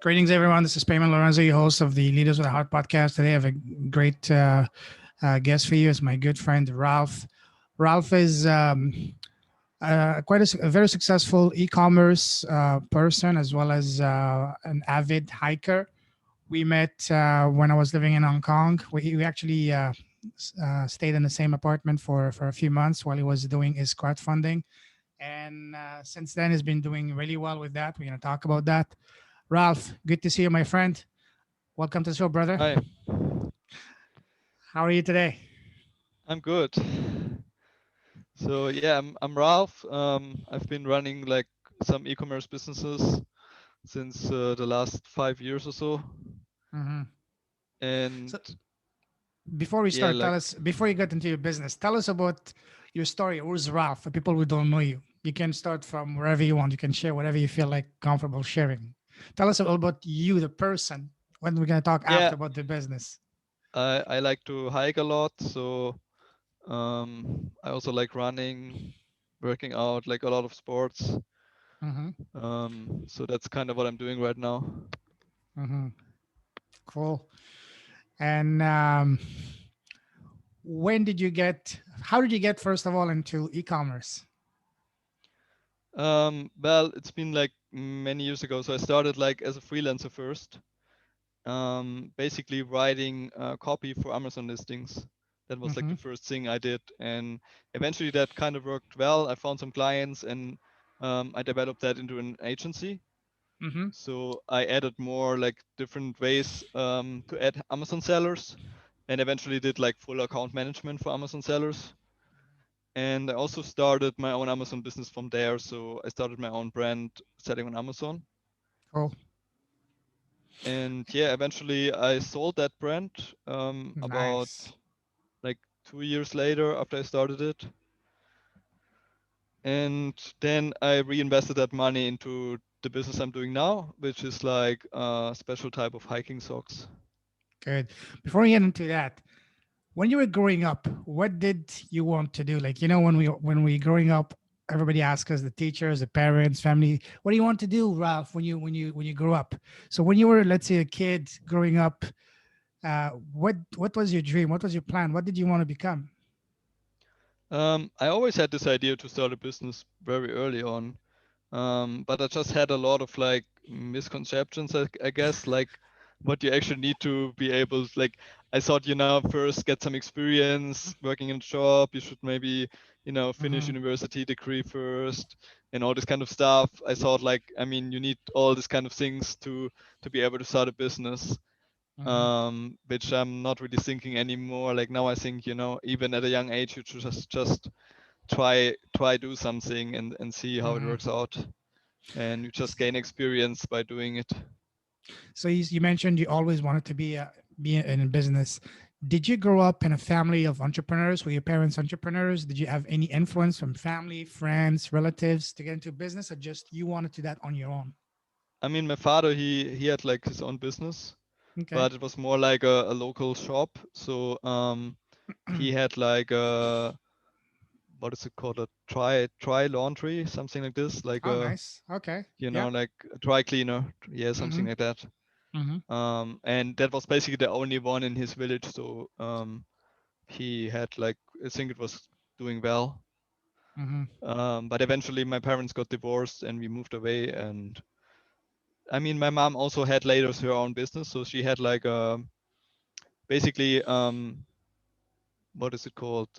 Greetings, everyone. This is Payman Lorenzo, your host of the Leaders with a Heart podcast. Today, I have a great guest for you. It's my good friend Ralph. Ralph is a very successful e-commerce person, as well as an avid hiker. We met when I was living in Hong Kong. We actually stayed in the same apartment for a few months while he was doing his crowdfunding. And since then, he's been doing really well with that. We're going to talk about that. Ralph, good to see you, my friend. Welcome to the show, brother. Hi, How are you today? I'm good. So yeah, I'm Ralph. I've been running like some e-commerce businesses since the last 5 years or so. hmm And So before we yeah, start, like before you get into your business, tell us about your story. Who's Ralph for people who don't know you? You can start from wherever you want. You can share whatever you feel like comfortable sharing. Tell us a little about you, the person. When we're gonna talk yeah, after about the business. I like to hike a lot. So I also like running, working out, like a lot of sports. Mm-hmm. So that's kind of what I'm doing right now. Mm-hmm. Cool. And when did you get? How did you get first of all into e-commerce? Well, it's been like many years ago. So I started like as a freelancer first. Basically writing copy for Amazon listings. That was like Mm-hmm. the first thing I did, and eventually that kind of worked well. I found some clients, and I developed that into an agency. Mm-hmm. So I added more like different ways to add Amazon sellers, and eventually did like full account management for Amazon sellers. And I also started my own Amazon business from there. So I started my own brand selling on Amazon. Cool. And yeah, eventually I sold that brand about Nice. like 2 years later after I started it. And then I reinvested that money into the business I'm doing now, which is like a special type of hiking socks. Good. Before we get into that, when you were growing up, what did you want to do? Like, when we growing up, everybody asks us, the teachers, the parents, family, what do you want to do, Ralph, when you grow up? So when you were, let's say, a kid growing up, what was your dream? What was your plan? What did you want to become? I always had this idea to start a business very early on, but I just had a lot of like misconceptions, I guess, like what you actually need to be able, like, I thought, first get some experience working in a job. You should maybe, finish Mm-hmm. university degree first and all this kind of stuff. I thought like, I mean, you need all these kind of things to be able to start a business, Mm-hmm. which I'm not really thinking anymore. Like now I think, even at a young age, you should just try do something and see how it Mm-hmm. works out, and you just gain experience by doing it. So you mentioned you always wanted to be in a business. Did you grow up in a family of entrepreneurs? Were your parents entrepreneurs? Did you have any influence from family, friends, relatives to get into business, or just you wanted to do that on your own? I mean, my father, he had like his own business, Okay. but it was more like a local shop. So he had like a, what is it called, a dry laundry, something like this, like Oh, a, nice. Okay. Yeah. like a dry cleaner, yeah, Mm-hmm. something like that. Mm-hmm. And that was basically the only one in his village. So he had like, I think it was doing well. Mm-hmm. But eventually my parents got divorced and we moved away. And I mean, my mom also had later her own business. So she had like basically, what is it called?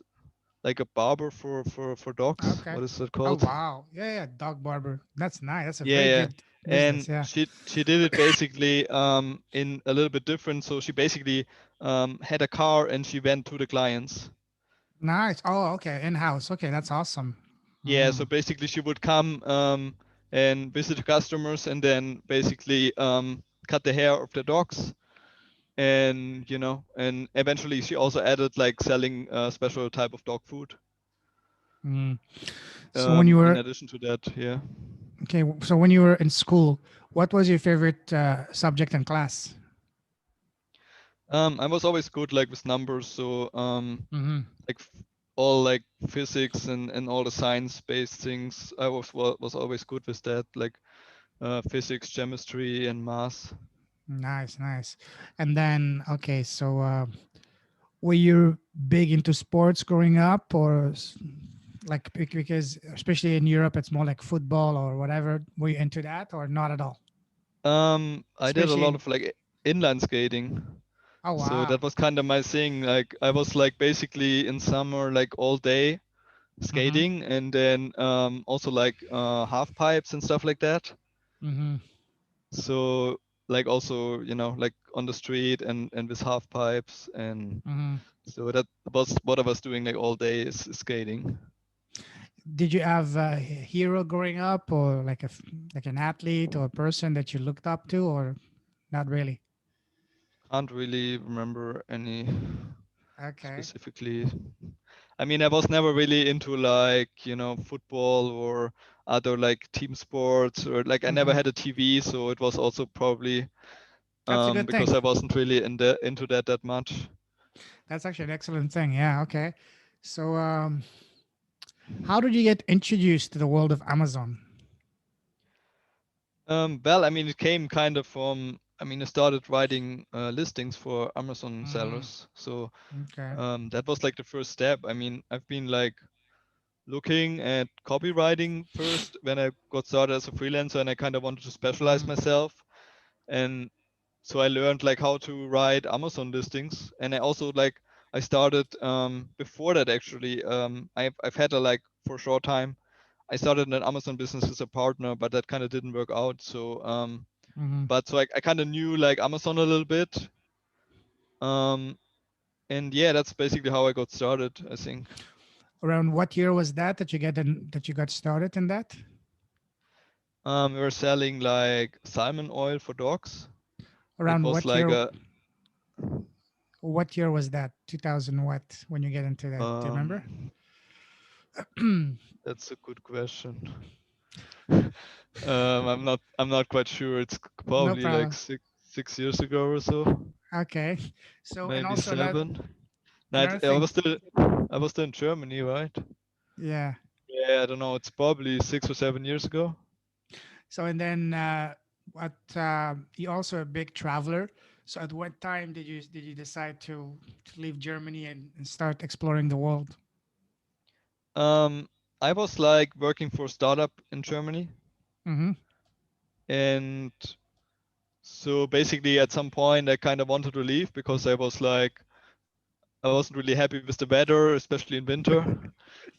Like a barber for dogs. Okay. What is it Oh called? wow. Yeah, yeah. Dog barber. That's nice. That's a Yeah, very yeah. good business. And Yeah. she did it basically in a little bit different. So she basically had a car and she went to the clients. Nice. Oh, okay. In house. Okay, that's awesome. Yeah, so Mm. basically she would come and visit the customers and then basically cut the hair of the dogs. And and eventually she also added like selling a special type of dog food Mm. So when you in were addition to that. Yeah. okay, so when you were in school, what was your favorite subject in class? I was always good like with numbers, so Mm-hmm. like all like physics and all the science based things. I was always good with that. Like physics, chemistry, and math. Nice, nice. And then, okay, so were you big into sports growing up, or like because especially in Europe, it's more like football or whatever. Were you into that or not at all? I did a Especially lot in, of like inline skating. oh So wow. that was kind of my thing. Like I was like basically in summer like all day Mm-hmm. skating, and then also like half pipes and stuff like that. Mm-hmm. So like also like on the street and with half pipes, and Mm-hmm. so that was what I was doing like all day is skating. Did you have a hero growing up, or like like an athlete or a person that you looked up to, or not really? Can't really remember any Okay. specifically. I mean, I was never really into like, football or other like team sports, or like I never Mm-hmm. had a TV, so it was also probably That's a good because thing. I wasn't really into that much. That's actually an excellent thing. Yeah. Okay. So, how did you get introduced to the world of Amazon? Well, I mean, it came kind of from, I mean, I started writing listings for Amazon Mm, sellers. So okay. that was like the first step. I mean, I've been like looking at copywriting first when I got started as a freelancer, and I kind of wanted to specialize Mm-hmm. myself. And so I learned like how to write Amazon listings. And I also like, I started before that actually. I've had a like for a short time. I started an Amazon business as a partner, but that kind of didn't work out. So Mm-hmm. but so I kind of knew like Amazon a little bit. Um, and yeah, that's basically how I got started, I think. Around what year was that you that you got started in that? We were selling like salmon oil for dogs. That Around was what like year? a What year was that? 2000 what? When you get into that? Do you remember? um, that's a good question. I'm not quite sure. It's No probably like problem. six years ago or so, Okay. So, and maybe also seven. No, another I thing. was still in Germany, right? Yeah. Yeah, I don't know. It's probably 6 or 7 years ago. So, and then what? You also a big traveler. So, at what time did you decide to leave Germany and start exploring the world? Um, I was like working for a startup in Germany, Mm-hmm. and so basically at some point I kind of wanted to leave because I wasn't really happy with the weather, especially in winter.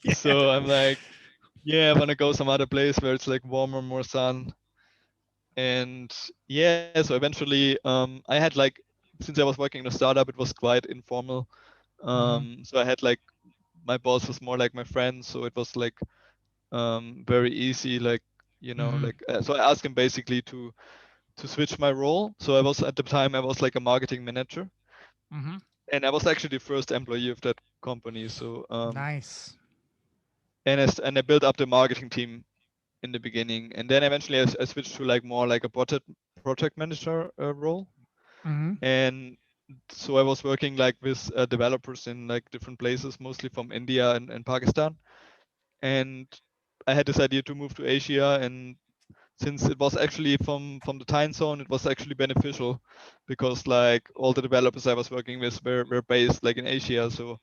Yeah. So I'm like, yeah, I want to go some other place where it's like warmer, more sun. And yeah, so eventually I had like, since I was working in a startup, it was quite informal. Mm-hmm. So I had like, my boss was more like my friend, so it was like very easy, like Mm-hmm. like so I asked him basically to switch my role. So I was at the time I was like a marketing manager, Mm-hmm. and I was actually the first employee of that company. So Nice. and I built up the marketing team in the beginning, and then eventually I switched to like more like a project manager role. Mm-hmm. And so I was working like with developers in like different places, mostly from India and Pakistan. And I had this idea to move to Asia, and since it was actually from the time zone, it was actually beneficial because like all the developers I was working with were based like in Asia. So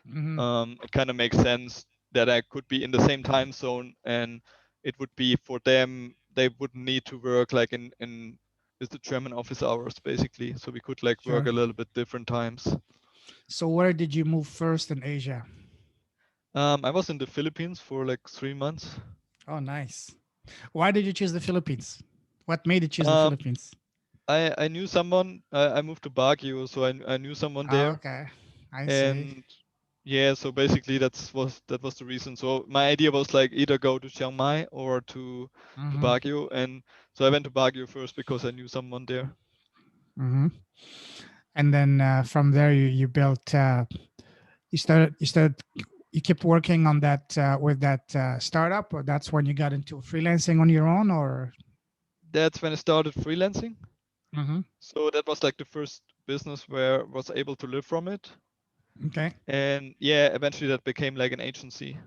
Mm-hmm. it kind of makes sense that I could be in the same time zone, and it would be for them, they wouldn't need to work like in with the German office hours basically. So we could like work Sure. a little bit different times. So, where did you move first in Asia? I was in the Philippines for like 3 months. Oh, nice. Why did you choose the Philippines? What made you choose the Um, Philippines? I knew someone. I moved to Baguio, so I knew someone Oh, there, okay. I see. and yeah, so basically that was the reason. So my idea was like either go to Chiang Mai or to Mm-hmm. Baguio, and so I went to Baguio first because I knew someone there. Mm-hmm. And then from there, you built. You started. You kept working on that with that startup, or that's when you got into freelancing on your own, or. That's when I started freelancing. Mm-hmm. So that was like the first business where I was able to live from it. Okay. And yeah, eventually that became like an agency.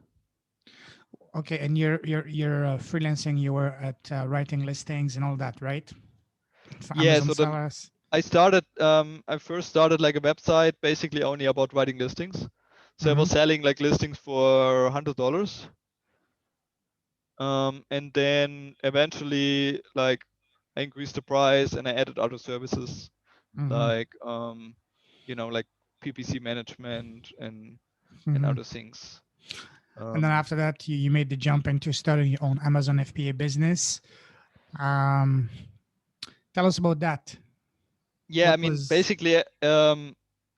Okay, and you're freelancing. You were at writing listings and all that, right? For Yeah, Amazon so the sellers. I first started like a website basically only about writing listings. So I Mm-hmm. was selling like listings for $100. And then eventually like I increased the price and I added other services Mm-hmm. like like PPC management and Mm-hmm. other things. And then Um, after that, you made the jump into starting your own Amazon FBA business. Um, Tell us about that. yeah, I What mean was? basically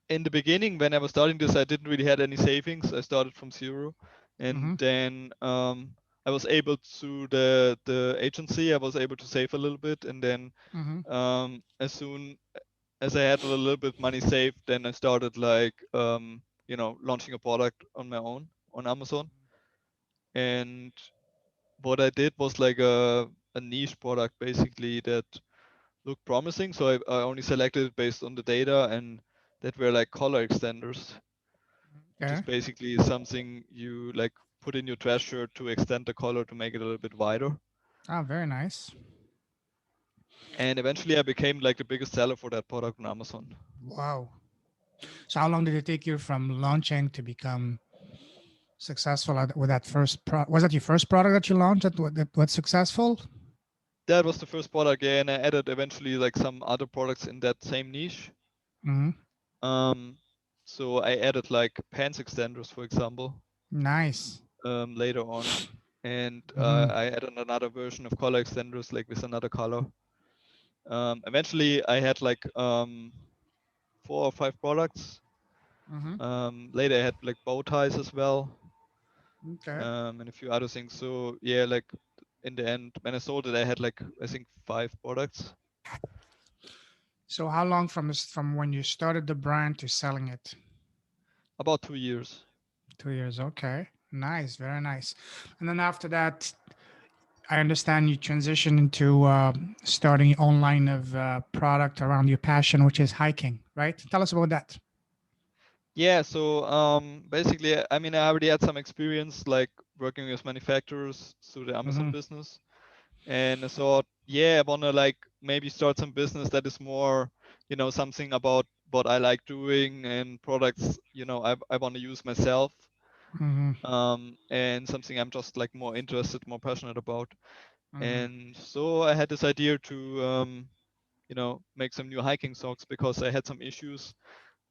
in the beginning when I was starting this, I didn't really had any savings. I started from zero, and Mm-hmm. then I was able to the agency. I was able to save a little bit, and then Mm-hmm. as soon as I had a little bit money saved, then I started like launching a product on my own on Amazon. And what I did was like a niche product basically that looked promising. So I only selected it based on the data, and that were like color extenders, which is Okay. basically something you like put in your dress shirt to extend the color to make it a little bit wider. Ah, very nice. And eventually I became like the biggest seller for that product on Amazon. Wow. So how long did it take you from launching to become successful with that first was that your first product that you launched that was successful? That was the first product, yeah, and I added eventually like some other products in that same niche. Mm-hmm. Um, so I added like pants extenders, for example, Nice. later on, and Mm-hmm. I added another version of color extenders, like with another color. Eventually, I had like 4 or 5 products. Mm-hmm. Later, I had like bow ties as well, Okay. and a few other things. So yeah, like in the end, when I sold it, I had like I think 5 products. So how long from when you started the brand to selling it? About 2 years. 2 years. Okay. Nice. Very nice. And then after that, I understand you transitioned into starting your own line of product around your passion, which is hiking, right? Tell us about that. Yeah, so basically, I mean, I already had some experience like working with manufacturers through the Amazon Mm-hmm. business, and I thought, yeah, I wanna like maybe start some business that is more, something about what I like doing and products, I want to use myself, Mm-hmm. and something I'm just like more interested, more passionate about. Mm-hmm. And so I had this idea to, make some new hiking socks because I had some issues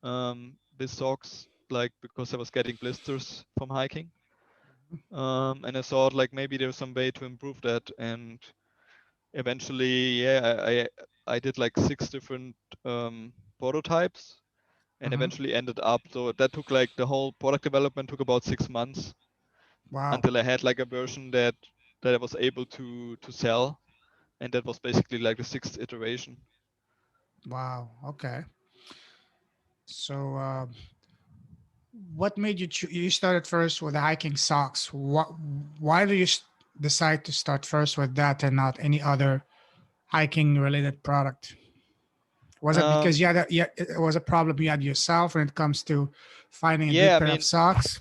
with socks, like because I was getting blisters from hiking. And I thought like maybe there's some way to improve that. And eventually, yeah, I did like 6 different prototypes and Mm-hmm. eventually ended up. So that took like the whole product development took about 6 months Wow. until I had like a version that I was able to sell, and that was basically like the sixth iteration. Wow. Okay. So, what made you you started first with the hiking socks? What? Why did you decide to start first with that and not any other hiking related product? Was it because Um, you had it was a problem you had yourself when it comes to finding a yeah, good I pair of mean, socks?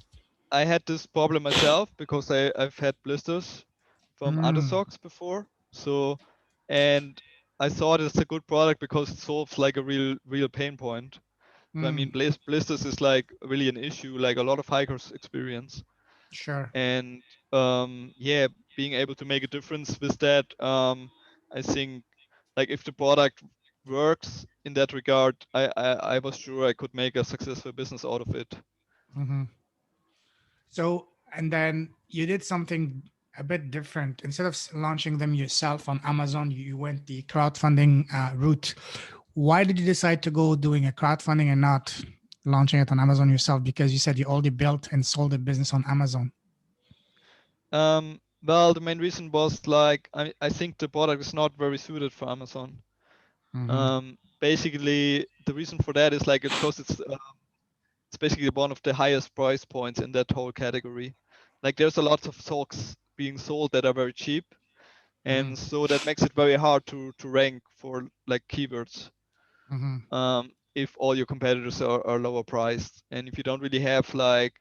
I had this problem myself because I've had blisters from other Mm, socks before. So, and I thought it's a good product because it solves like a real pain point. So I mm, mean, blisters is like really an issue, like a lot of hikers experience. sure. And yeah, being able to make a difference with that, I think like if the product works in that regard, I was sure I could make a successful business out of it. Hmm. So, and then you did something a bit different. Instead of launching them yourself on Amazon, you went the crowdfunding route. Why did you decide to go doing a crowdfunding and not launching it on Amazon yourself? Because you said you already built and sold a business on Amazon. Well, the main reason was like I think the product is not very suited for Amazon. Hmm. Basically, the reason for that is like because it's basically one of the highest price points in that whole category. Like there's a lot of socks being sold that are very cheap, Hmm. and so that makes it very hard to rank for like keywords. Hmm. If all your competitors are lower priced, and if you don't really have like,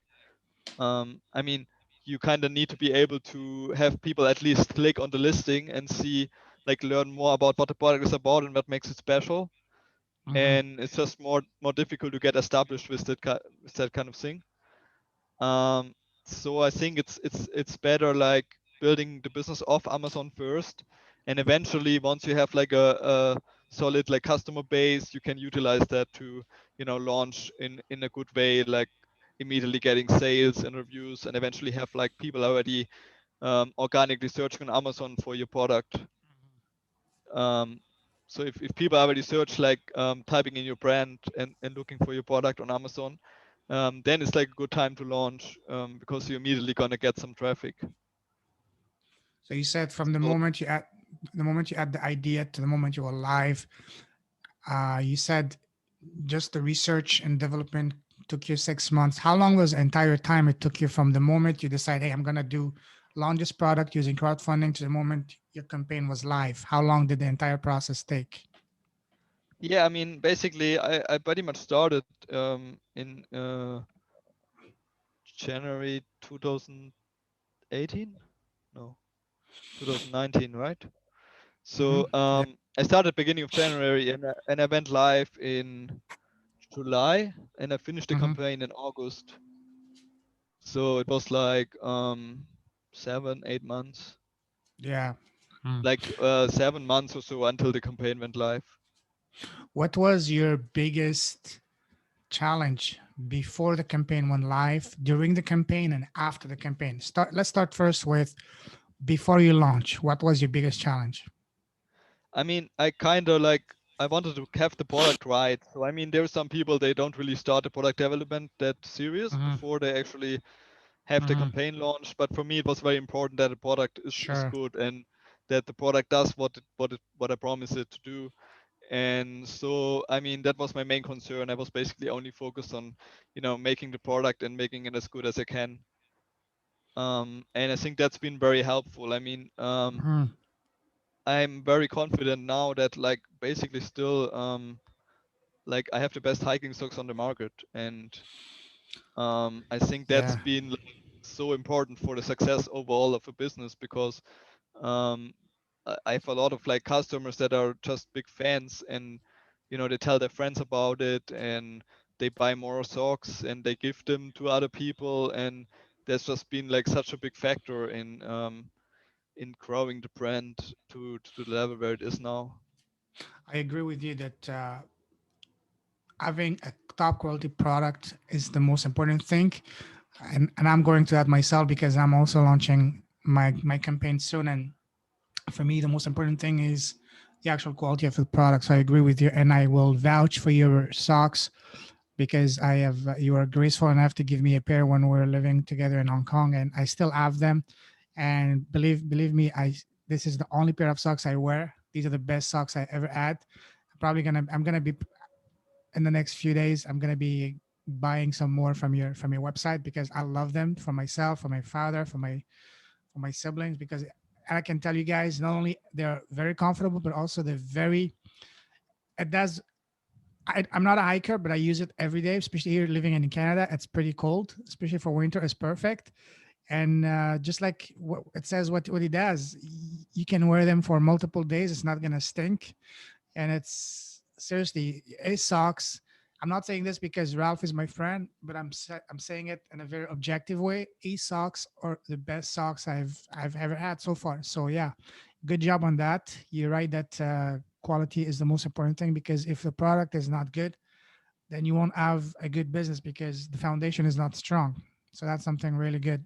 I mean, you kind of need to be able to have people at least click on the listing and see, like, learn more about what the product is about and what makes it special. Hmm. And it's just more difficult to get established with with that kind of thing. Um, so I think it's better like building the business off Amazon first, and eventually once you have like a solid like customer base, you can utilize that to, launch in a good way, like immediately getting sales and reviews, and eventually have like people already organically searching on Amazon for your product. Um, so if people already search like typing in your brand and looking for your product on Amazon, then it's like a good time to launch, because you're immediately gonna get some traffic. So you said from So the moment you add the idea to the moment you are live, you said just the research and development took you 6 months. How long was the entire time it took you from the moment you decide, hey, I'm gonna do launch this product using crowdfunding to the moment your campaign was live? How long did the entire process take? yeah, I mean basically I pretty much started in January 2018, no, 2019, right? Hmm. So Yeah. I started beginning of January, and I went live in July, and I finished the Hmm. campaign in August. So it was like 7, 8 months, Yeah. Hmm. like 7 months or so until the campaign went live. What was your biggest challenge before the campaign went live, during the campaign, and after the campaign? Let's start first with before you launch. What was your biggest challenge? I mean, I kind of like I wanted to have the product right. So I mean, there are some people they don't really start the product development that serious Hmm. before they actually have the Hmm. campaign launched. But for me, it was very important that the product is Sure. good and that the product does what I promised it to do. And so I mean that was my main concern. I was basically only focused on, making the product and making it as good as I can. And I think that's been very helpful. I mean, Hmm. I'm very confident now that like basically still like I have the best hiking socks on the market, and I think that's Yeah. been like, so important for the success overall of a business, because um, I have a lot of like customers that are just big fans, and they tell their friends about it, and they buy more socks and they give them to other people, and that's just been like such a big factor in growing the brand to the level where it is now. I agree with you that having a top quality product is the most important thing. And I'm going to that myself because I'm also launching my campaign soon. And for me, the most important thing is the actual quality of the product. So I agree with you. And I will vouch for your socks because I have, you are graceful enough to give me a pair when we're living together in Hong Kong, and I still have them. And believe me, this is the only pair of socks I wear. These are the best socks I ever had. I'm gonna be in the next few days. I'm gonna be buying some more from your website because I love them for myself, for my father, for my siblings. Because I can tell you guys, not only they're very comfortable, but also they're very. It does. I'm not a hiker, but I use it every day, especially here living in Canada. It's pretty cold, especially for winter. It's perfect. And just like what it says, what it does, you can wear them for multiple days. It's not gonna stink, and it's seriously Ace socks. I'm not saying this because Ralph is my friend, but I'm saying it in a very objective way. Ace socks are the best socks I've ever had so far. So yeah, good job on that. You're right that quality is the most important thing because if the product is not good, then you won't have a good business because the foundation is not strong. So that's something really good.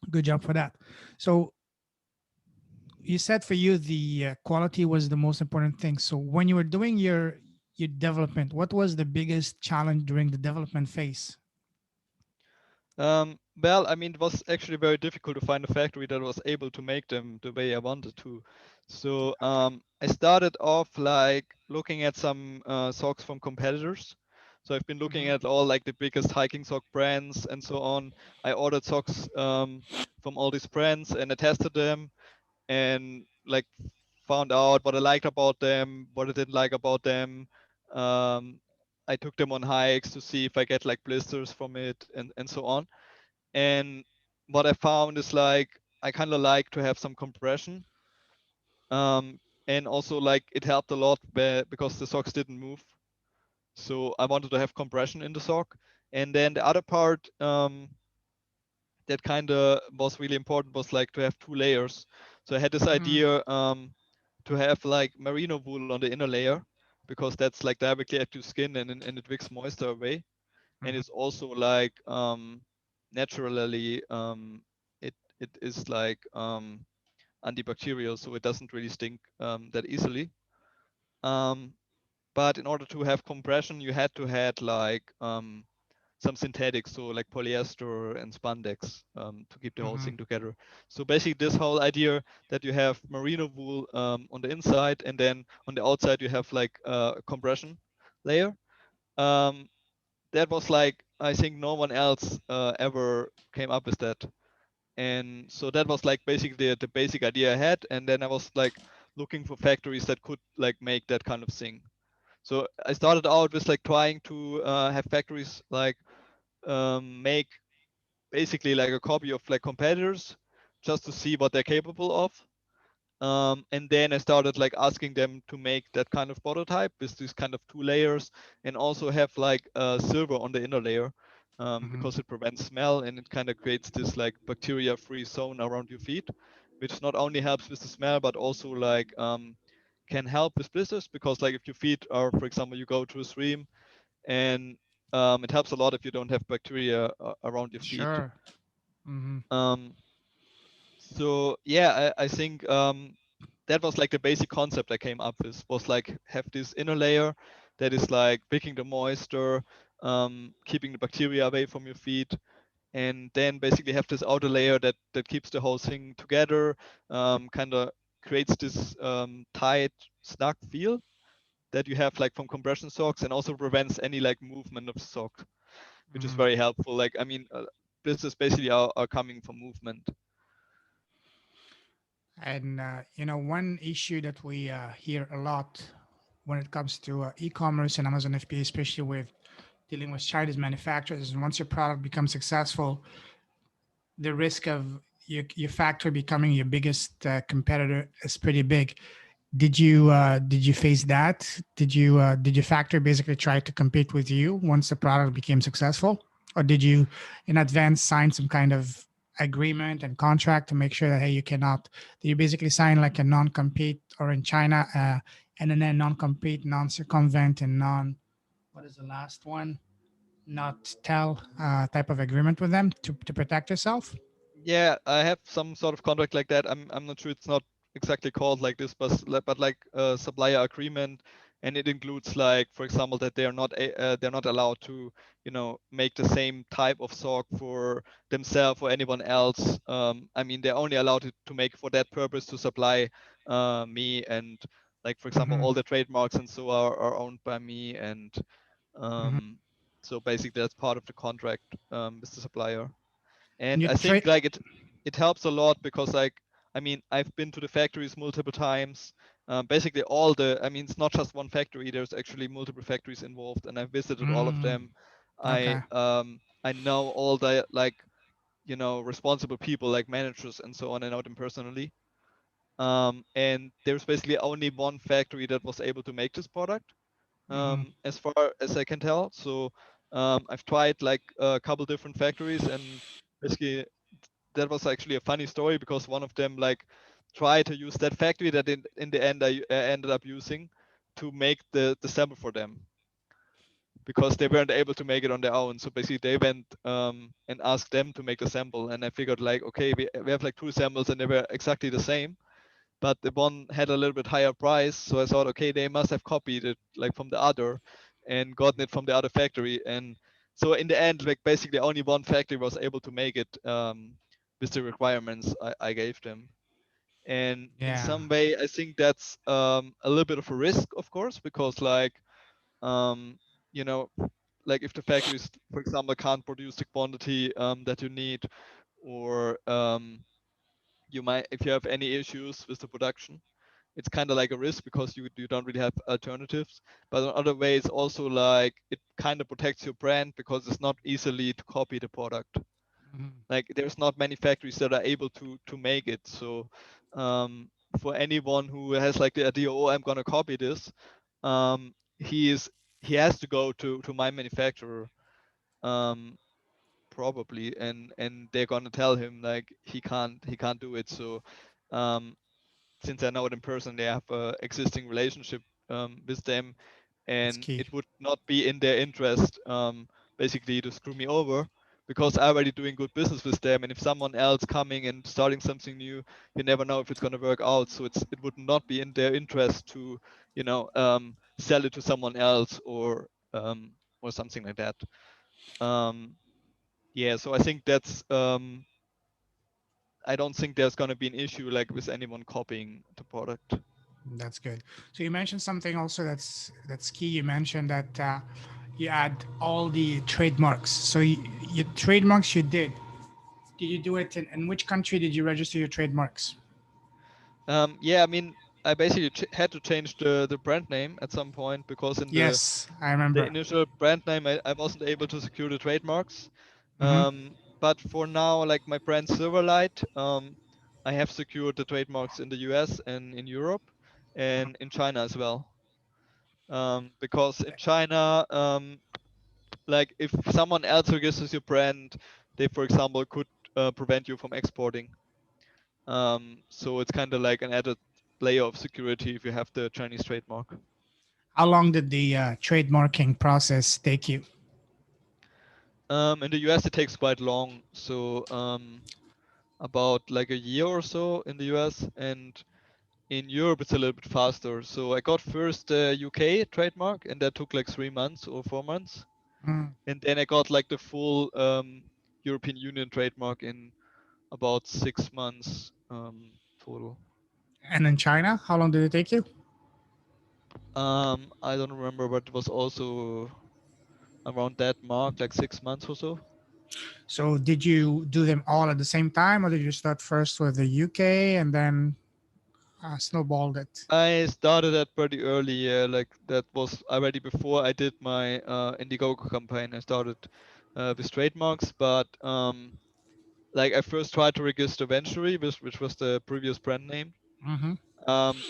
Good job for that. So you said for you the quality was the most important thing. So when you were doing your development, what was the biggest challenge during the development phase? Well, I mean, it was actually very difficult to find a factory that was able to make them the way I wanted to. So I started off like looking at some socks from competitors. So I've been looking Hmm. at all like the biggest hiking sock brands and so on. I ordered socks from all these brands and I tested them and like found out what I liked about them, what I didn't like about them. Um, I took them on hikes to see if I get like blisters from it and so on. And what I found is like I kind of like to have some compression, um, and also like it helped a lot because the socks didn't move. So I wanted to have compression in the sock. And then the other part that kind of was really important was like to have two layers. So I had this Mm-hmm. idea to have like merino wool on the inner layer because that's like directly at your skin and it wicks moisture away. And Mm-hmm. it's also like naturally it is like antibacterial, so it doesn't really stink that easily. Um, but in order to have compression, you had to had like some synthetics, so like polyester and spandex to keep the whole Mm-hmm. thing together. So basically, this whole idea that you have merino wool on the inside and then on the outside you have like a compression layer. Um, that was like I think no one else ever came up with that. And so that was like basically the basic idea I had. And then I was like looking for factories that could like make that kind of thing. So I started out with like trying to have factories like make basically like a copy of like competitors just to see what they're capable of. And then I started like asking them to make that kind of prototype with these kind of two layers and also have like silver on the inner layer Mm-hmm. because it prevents smell and it kind of creates this like bacteria free zone around your feet, which not only helps with the smell but also like can help with blisters because like if your feet are, for example, you go to a stream and it helps a lot if you don't have bacteria around your feet. Sure. Mm-hmm. Um, so yeah, I think that was like the basic concept I came up with was like have this inner layer that is like picking the moisture, keeping the bacteria away from your feet, and then basically have this outer layer that keeps the whole thing together, kind of creates this tight, snug feel that you have like from compression socks, and also prevents any like movement of the sock, which is Mm-hmm. very helpful. Like I mean, blisters basically are coming from movement. And one issue that we hear a lot when it comes to e-commerce and Amazon FBA, especially with dealing with Chinese manufacturers, is once your product becomes successful, the risk of your factory becoming your biggest competitor is pretty big. Did you face that? Did your factory basically try to compete with you once the product became successful, or did you in advance sign some kind of agreement and contract to make sure that hey you cannot? Do you basically sign like a non-compete or in China and then non-compete, non-circumvent, and non what is the last one? Not tell type of agreement with them to protect yourself? Yeah, I have some sort of contract like that. I'm not sure it's not exactly called like this, but like a supplier agreement, and it includes like, for example, that they're not allowed to, make the same type of sock for themselves or anyone else. I mean, they're only allowed to make for that purpose to supply me, and like for example, Mm-hmm. all the trademarks and so are owned by me, and Mm-hmm. um, so basically that's part of the contract with the supplier. And And you I think trade. like it helps a lot because like I mean I've been to the factories multiple times. Basically all the I mean it's not just one factory. There's actually multiple factories involved, and I've visited all of Mm, them. okay. I know all the like responsible people like managers and so on. I know them personally. And there's basically only one factory that was able to make this product, Mm-hmm. as far as I can tell. So I've tried like a couple different factories, and basically that was actually a funny story because one of them like tried to use that factory that in the end I ended up using to make the sample for them because they weren't able to make it on their own. So basically they went and asked them to make the sample, and I figured like okay, we have like two samples and they were exactly the same, but the one had a little bit higher price. So I thought, okay, they must have copied it like from the other and gotten it from the other factory. And so in the end, like basically only one factory was able to make it with the requirements I gave them. And in Yeah. some way, I think that's a little bit of a risk, of course, because um, you know, like if the factories, for example, can't produce the quantity that you need, or you might, if you have any issues with the production, it's kind of like a risk because you don't really have alternatives. But in other ways, also like it kind of protects your brand because it's not easily to copy the product. Mhm. Like there's not many factories that are able to make it. So um, for anyone who has like the idea, oh, I'm gonna copy this, um, he is he has to go to my manufacturer, um, probably, and they're gonna tell him like he can't do it. So um, since I know them personally, I have a existing relationship with them, That's and key. it would not be in their interest, basically, to screw me over because I'm already doing good business with them. And if someone else coming and starting something new, you never know if it's going to work out. So it would not be in their interest to, sell it to someone else or something like that. Um, yeah, so I think I don't think there's going to be an issue like with anyone copying the product. That's good. So you mentioned something also that's key. You mentioned that you add all the trademarks. So your trademarks you did. Did you do it in which country did you register your trademarks? Yeah, I mean, I basically had to change the brand name at some point because in Yes, I the remember. initial brand name I wasn't able to secure the trademarks. Hmm. But for now, like my brand Silverlight, I have secured the trademarks in the US and in Europe and in China as well. Because in China, like if someone else registers your brand, they, for example, could prevent you from exporting. So it's kind of like an added layer of security if you have the Chinese trademark. How long did the trademarking process take you? In the US, it takes quite long, so about like a year or so in the US, and in Europe it's a little bit faster. So I got first the UK trademark, and that took like 3 months or 4 months, Mm. and then I got like the full European Union trademark in about 6 months total. And in China, how long did it take you? I don't remember, but it was also around that mark, like 6 months or so. So did you do them all at the same time, or did you start first with the UK and then snowballed it? I started that pretty early, yeah. Like that was already before I did my Indiegogo campaign. I started with trademarks, but like I first tried to register Venturi, which was the previous brand name, Hmm.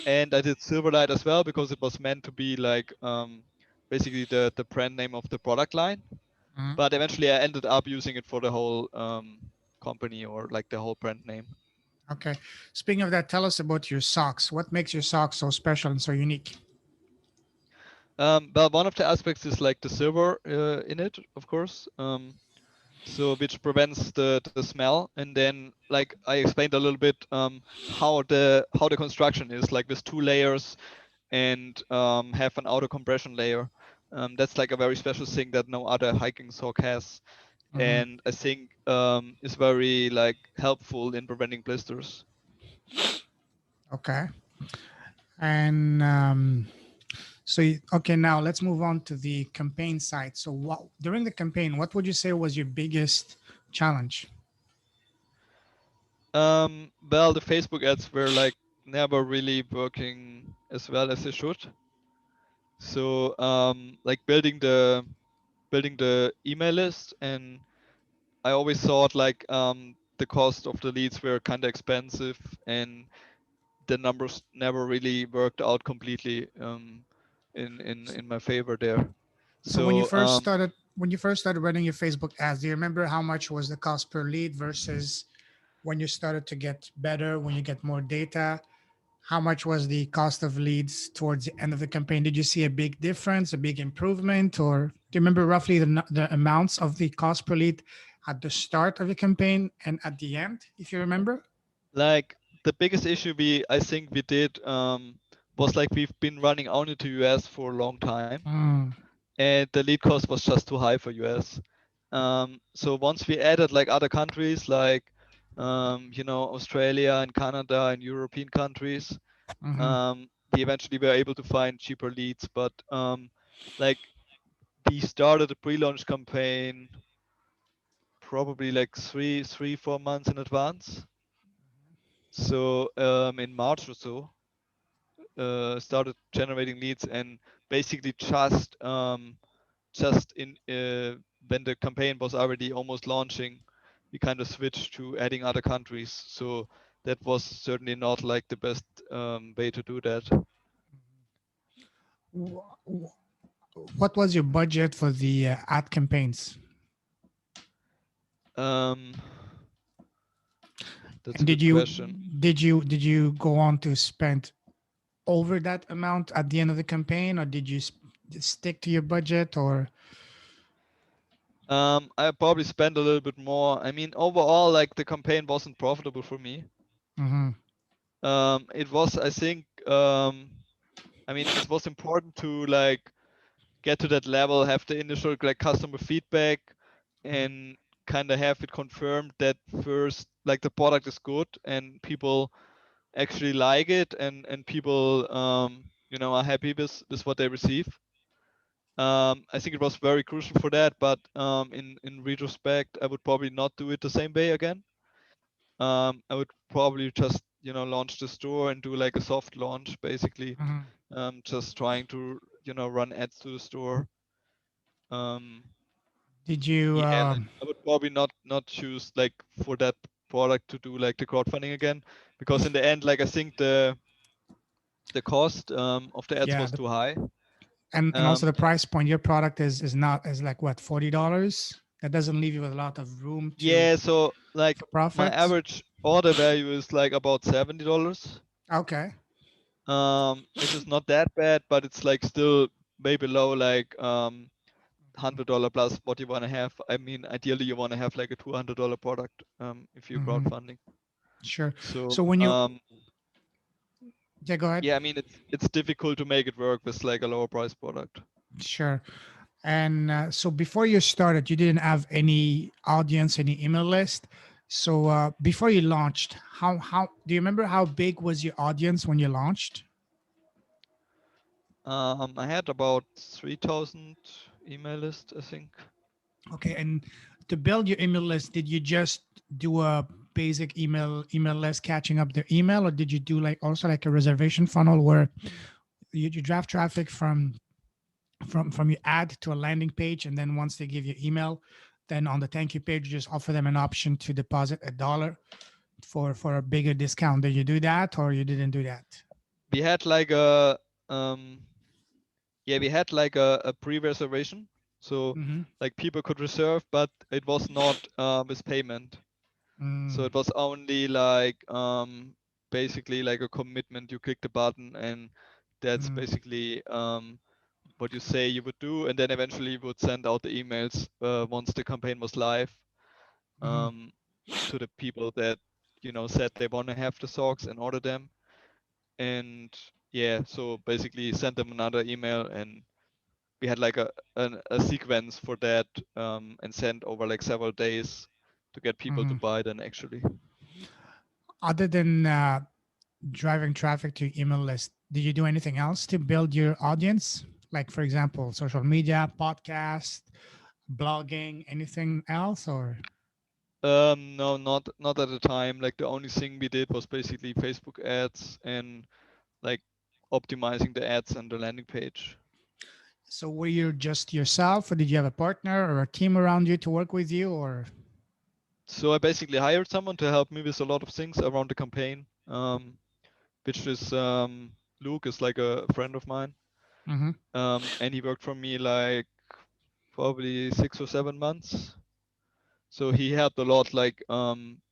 and I did Silverlight as well because it was meant to be like basically the brand name of the product line. Hmm. But eventually, I ended up using it for the whole company or like the whole brand name. Okay. Speaking of that, tell us about your socks. What makes your socks so special and so unique? Well, one of the aspects is like the silver in it, of course. So which prevents the smell. And then like I explained a little bit how the construction is, like with 2 layers and have an outer compression layer. That's like a very special thing that no other hiking sock has, Hmm. and I think is very like helpful in preventing blisters. Okay. And okay, now let's move on to the campaign side. So, during the campaign, what would you say was your biggest challenge? Well, the Facebook ads were like never really working as well as they should. So like building the email list, and I always thought like the cost of the leads were kind of expensive, and the numbers never really worked out completely in my favor there. So, when you So first started, running your Facebook ads, do you remember how much was the cost per lead versus when you started to get better, when you get more data? How much was the cost of leads towards the end of the campaign? Did you see a big difference, a big improvement, or do you remember roughly the amounts of the cost per lead at the start of the campaign and at the end, if you remember? like the biggest issue I think we did was like we've been running only to US for a long time, Mm, and the lead cost was just too high for US. So once we added like other countries like Australia and Canada and European countries, mhm. we eventually were able to find cheaper leads. But like we started a pre-launch campaign probably like 4 months in advance. So in March or so, started generating leads, and basically just in when the campaign was already almost launching, we kind of switched to adding other countries. So that was certainly not like the best way to do that. Wh- wh- What was your budget for the ad campaigns? Um, that's And a good question. did you go on to spend over that amount at the end of the campaign, or did you stick to your budget? Or I probably spent a little bit more. I mean, overall, like the campaign wasn't profitable for me. Mhm, It was, I think, I mean, it was important to like get to that level, have the initial like customer feedback, and kind of have it confirmed that first, like the product is good and people actually like it, and people, are happy with what they receive. I think it was very crucial for that, but in retrospect, I would probably not do it the same way again. I would probably just launch the store and do like a soft launch, basically, mhm. just trying to run ads to the store. Um, Did you? yeah, and I would probably not choose like for that product to do like the crowdfunding again, because in the end, like I think the cost of the ads Yeah, was too high. and also Um, the price point. Your product is not is like what, $40. That doesn't leave you with a lot of room to yeah, so like for my profit. average order value is like about $70. Okay. Which is not that bad, but it's like still way below like $100 plus what you want to have. I mean, ideally you want to have like a $200 product if you're Hmm. crowdfunding. Sure. So So when you, yeah, go ahead. yeah, I mean it's difficult to make it work with like a lower price product. Sure. And so before you started, you didn't have any audience, any email list. So before you launched, how do you remember how big was your audience when you launched? I had about 3,000 email list, I think. Okay, and to build your email list, did you just do a basic email list, catching up their email, or did you do like also like a reservation funnel where you draft traffic from your ad to a landing page, and then once they give you email, then on the thank you page, you just offer them an option to deposit $1 for a bigger discount. Did you do that, or you didn't do that? We had like a um yeah, we had like a pre-reservation. So Mm-hmm. like people could reserve, but it was not with payment. So Mm, it was only like basically like a commitment. You click the button and that's mm, basically what you say you would do, and then eventually you would send out the emails once the campaign was live mm, um, to the people that said they want to have the socks and order them. And yeah, so basically send them another email, and we had like a sequence for that and sent over like several days to get people to mm. buy then actually. Other than driving traffic to your email list, did you do anything else to build your audience? Like, for example, social media, podcast, blogging, anything else? Or No, not at the time. Like the only thing we did was basically Facebook ads and like optimizing the ads and the landing page. so were you just yourself, or did you have a partner or a team around you to work with you? Or So I basically hired someone to help me with a lot of things around the campaign, which is Luke is like a friend of mine, mm-hmm, and he worked for me like probably 6 or 7 months. So he helped a lot, like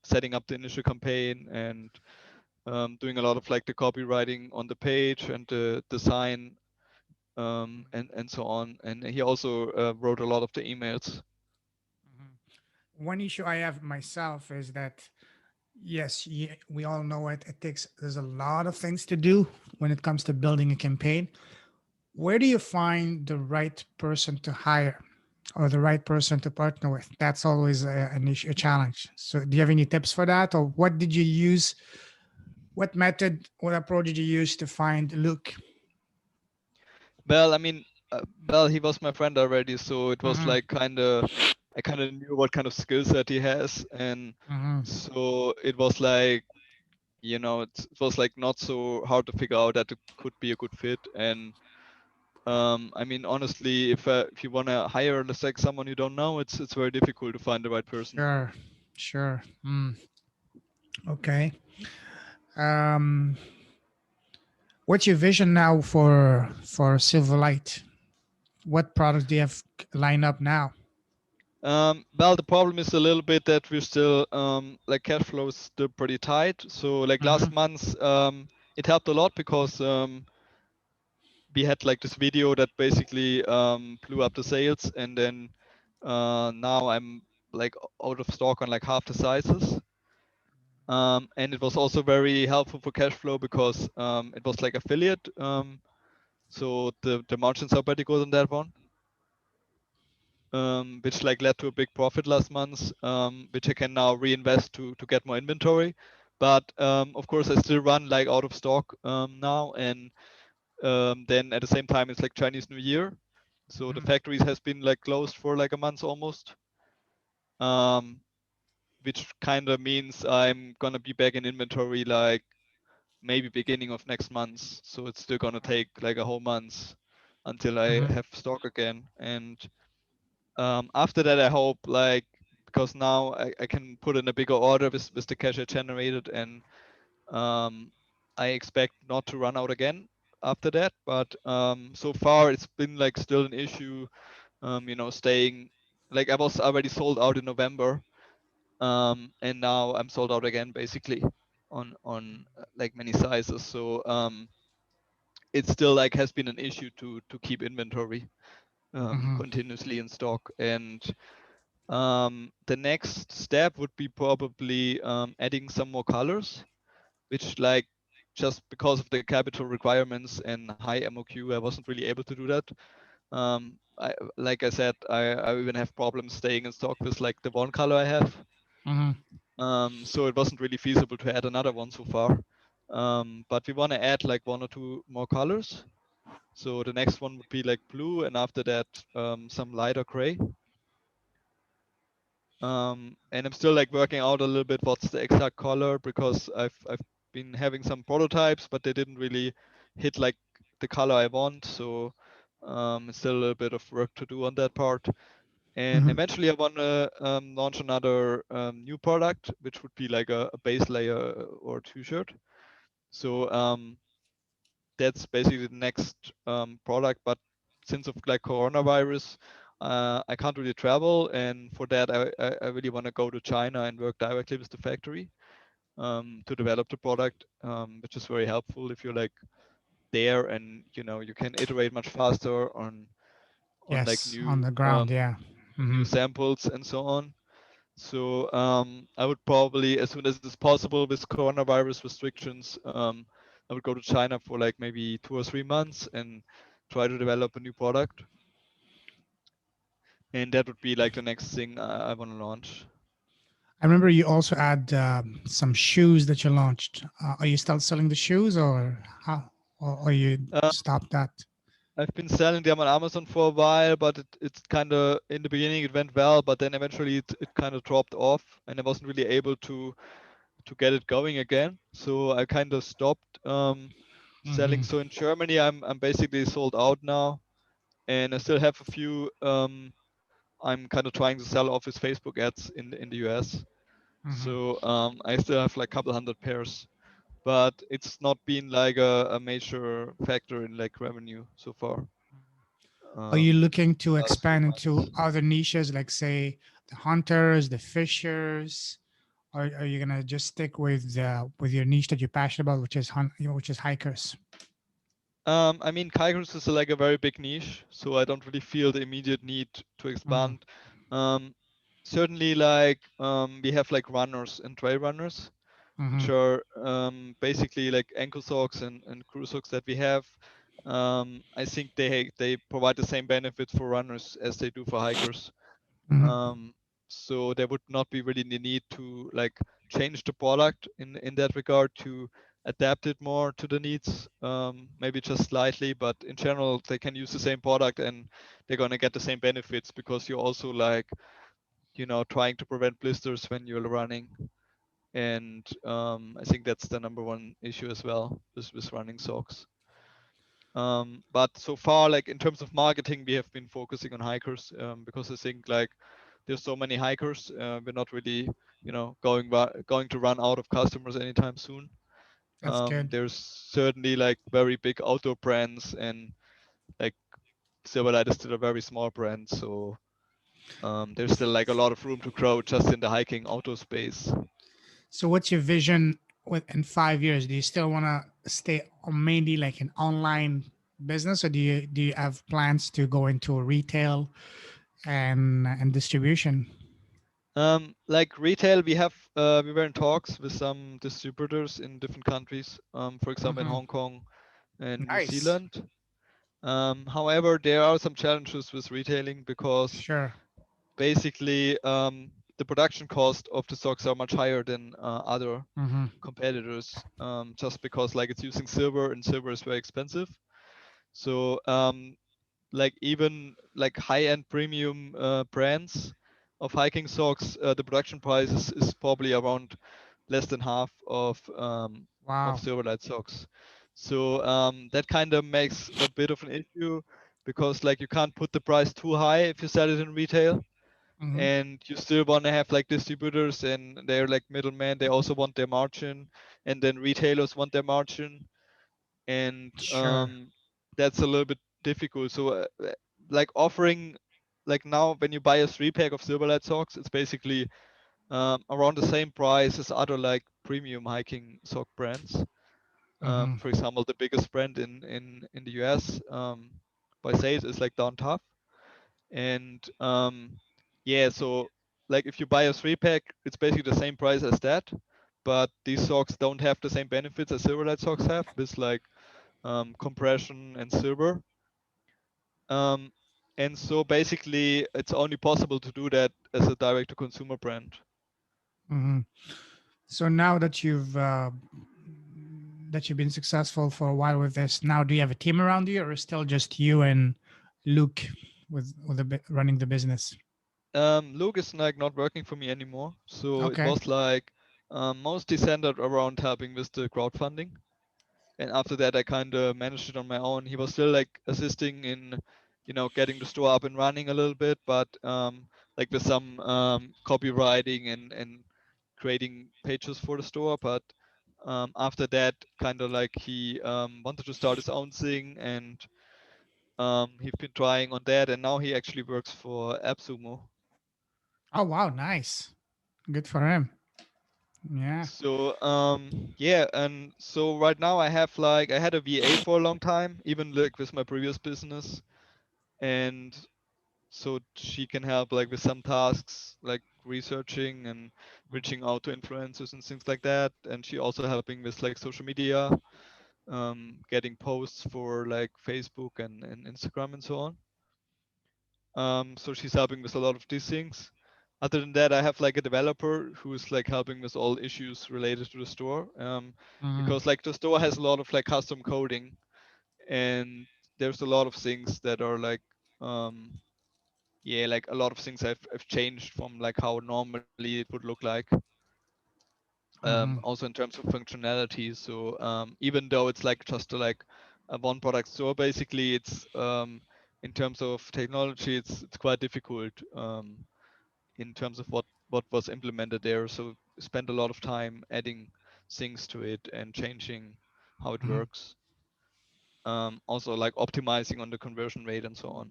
setting up the initial campaign and doing a lot of like the copywriting on the page and the design and so on. And he also wrote a lot of the emails. one issue I have myself is that yes, we all know it. It takes there's a lot of things to do when it comes to building a campaign. Where do you find the right person to hire or the right person to partner with? That's always an issue, a challenge. So, do you have any tips for that, or what did you use? What method, what approach did you use to find Luke? Well, I mean, well, he was my friend already, so it was Mm-hmm, like I kind of knew what kind of skill set he has, and mm-hmm, so it was like, it was like not so hard to figure out that it could be a good fit. And I mean, honestly, if you want to hire let's like someone you don't know, it's very difficult to find the right person. sure, Sure. Okay. Um, what's your vision now for Silverlight? What products do you have lined up now? Well, the problem is a little bit that we're still like cash flow is still pretty tight. So like last Mm-hmm. month, it helped a lot because we had like this video that basically blew up the sales, and then now I'm like out of stock on like half the sizes. And it was also very helpful for cash flow because it was like affiliate. So the margins are pretty good on that one. Which like led to a big profit last month, which I can now reinvest to get more inventory. But of course, I still run like out of stock now, and then at the same time, it's like Chinese New Year, so the Mm-hmm. factories has been like closed for like a month almost, um, which kind of means I'm gonna be back in inventory like maybe beginning of next month. So it's still gonna take like a whole month until I Mm-hmm. have stock again, and after that I hope like because now I can put in a bigger order with the cash I generated, and um, I expect not to run out again after that. But so far it's been like still an issue, staying like I was already sold out in November, and now I'm sold out again basically on like many sizes. So it still like has been an issue to keep inventory Mm-hmm. continuously in stock. And the next step would be probably adding some more colors, which like just because of the capital requirements and high MOQ, I wasn't really able to do that. Like I said, I even have problems staying in stock with like the one color I have. Mm-hmm. So it wasn't really feasible to add another one so far. But we want to add like one or two more colors. So the next one would be like blue, and after that, some lighter gray. And I'm still like working out a little bit what's the exact color, because I've been having some prototypes, but they didn't really hit like the color I want. So it's still a little bit of work to do on that part. And Mm-hmm. eventually, I want to launch another new product, which would be like a base layer or t-shirt. So that's basically the next product. But since of like coronavirus, I can't really travel, and for that, I really want to go to China and work directly with the factory to develop the product, which is very helpful if you're like there, and you can iterate much faster on like Yes, on the ground. Yeah. Mm-hmm. new samples and so on. So I would probably, as soon as it's possible with coronavirus restrictions, I would go to China for like maybe 2 or 3 months and try to develop a new product. And that would be like the next thing I want to launch. I remember you also had some shoes that you launched. Are you still selling the shoes, or how, or you Uh, stopped that? I've been selling them on Amazon for a while, but it's kind of in the beginning it went well, but then eventually it kind of dropped off, and I wasn't really able to get it going again. So I kind of stopped selling. Mm-hmm. So in Germany, I'm basically sold out now, and I still have a few. I'm kind of trying to sell Office Facebook ads in the US. Mm-hmm. So I still have like a couple hundred pairs, but it's not been like a major factor in like revenue so far. Are you looking to Last few expand into months. other niches, like say the hunters, the fishers, or are you gonna just stick with your niche that you're passionate about, which is which is hikers? I mean, Kairos is like a very big niche, so I don't really feel the immediate need to Mm-hmm. expand. Um, Certainly, like we have like runners and trail runners, Mm-hmm. which are basically like ankle socks and crew socks that we have. I think they provide the same benefit for runners as they do for hikers. Mm-hmm. Um, so there would not be really the need to like change the product in that regard to adapt it more to the needs. Maybe just slightly, but in general they can use the same product and they're gonna get the same benefits, because you're also like trying to prevent blisters when you're running. And I think that's the number one issue as well with running socks. But so far, like in terms of marketing, we have been focusing on hikers, because I think like there's so many hikers. We're not really, going to run out of customers anytime soon. That's good. There's certainly like very big outdoor brands, and like Silverlight is still a very small brand, so there's still like a lot of room to grow just in the hiking auto space. So, what's your vision in 5 years? Do you still want to stay mainly like an online business, or do you have plans to go into retail and distribution? Like retail, we were in talks with some distributors in different countries, for example in Hmm. Hong Kong and New Nice. Zealand. However, there are some challenges with retailing because Sure. basically the production cost of the socks are much higher than other Hmm. competitors, just because like it's using silver and silver is very expensive. So like even like high-end premium brands of hiking socks, the production price is probably around less than half of Wow. Silverlight socks. So that kind of makes a bit of an issue because like you can't put the price too high if you sell it in retail, Hmm. and you still want to have like distributors and they're like middlemen. They also want their margin, and then retailers want their margin, and Sure. that's a little bit difficult. So like offering, like now when you buy a 3 pack of Silverlight socks, it's basically around the same price as other like premium hiking sock brands. Hmm. For example, the biggest brand in the US by sales is like Down Tough, and yeah, so like if you buy a 3 pack, it's basically the same price as that, but these socks don't have the same benefits as Silverlight socks have, with like compression and silver. Um, and so basically, it's only possible to do that as a direct-to-consumer brand. Hmm. So now that you've been successful for a while with this, now do you have a team around you, or is still just you and Luke with running the business? Luke is like not working for me anymore, so it Okay. was like mostly centered around helping with the crowdfunding. And after that, I kind of managed it on my own. He was still like assisting in, getting the store up and running a little bit, but like with some copywriting and creating pages for the store. But after that, kind of like he wanted to start his own thing, and he's been trying on that, and now he actually works for AppSumo. Oh wow, nice. Good for him. Yeah. So yeah, and so right now I had a VA for a long time, even like with my previous business, and so she can help like with some tasks like researching and reaching out to influencers and things like that, and she also helping with like social media, getting posts for like Facebook and Instagram and so on. So she's helping with a lot of these things. Other than that, I have like a developer who's like helping with all issues related to the store, Hmm. because like the store has a lot of like custom coding, and there's a lot of things that are like um, yeah, like a lot of things have changed from like how normally it would look like, Hmm. also in terms of functionality. So even though it's like just like a one product store, basically it's in terms of technology, it's quite difficult in terms of what was implemented there. So spend a lot of time adding things to it and changing how it Hmm. works. Also like optimizing on the conversion rate and so on.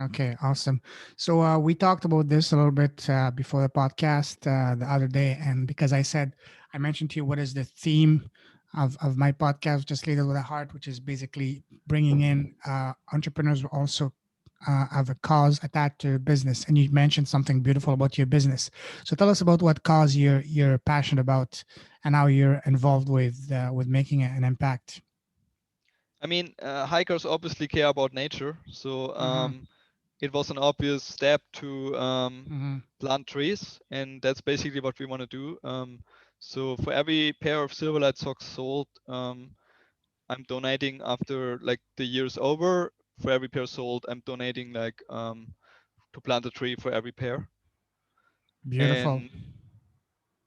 Okay, awesome. So we talked about this a little bit before the podcast the other day, and because I mentioned to you what is the theme of my podcast, just Lead It with a Heart, which is basically bringing in entrepreneurs who also have a cause attached to your business. And you mentioned something beautiful about your business. So tell us about what cause you're passionate about and how you're involved with making an impact. I mean, hikers obviously care about nature, so Mm-hmm. it was an obvious step to Mm-hmm. plant trees, and that's basically what we want to do. So for every pair of Silverlight socks sold, I'm donating after like the year's over. For every pair sold, I'm donating like to plant a tree for every pair. Beautiful. And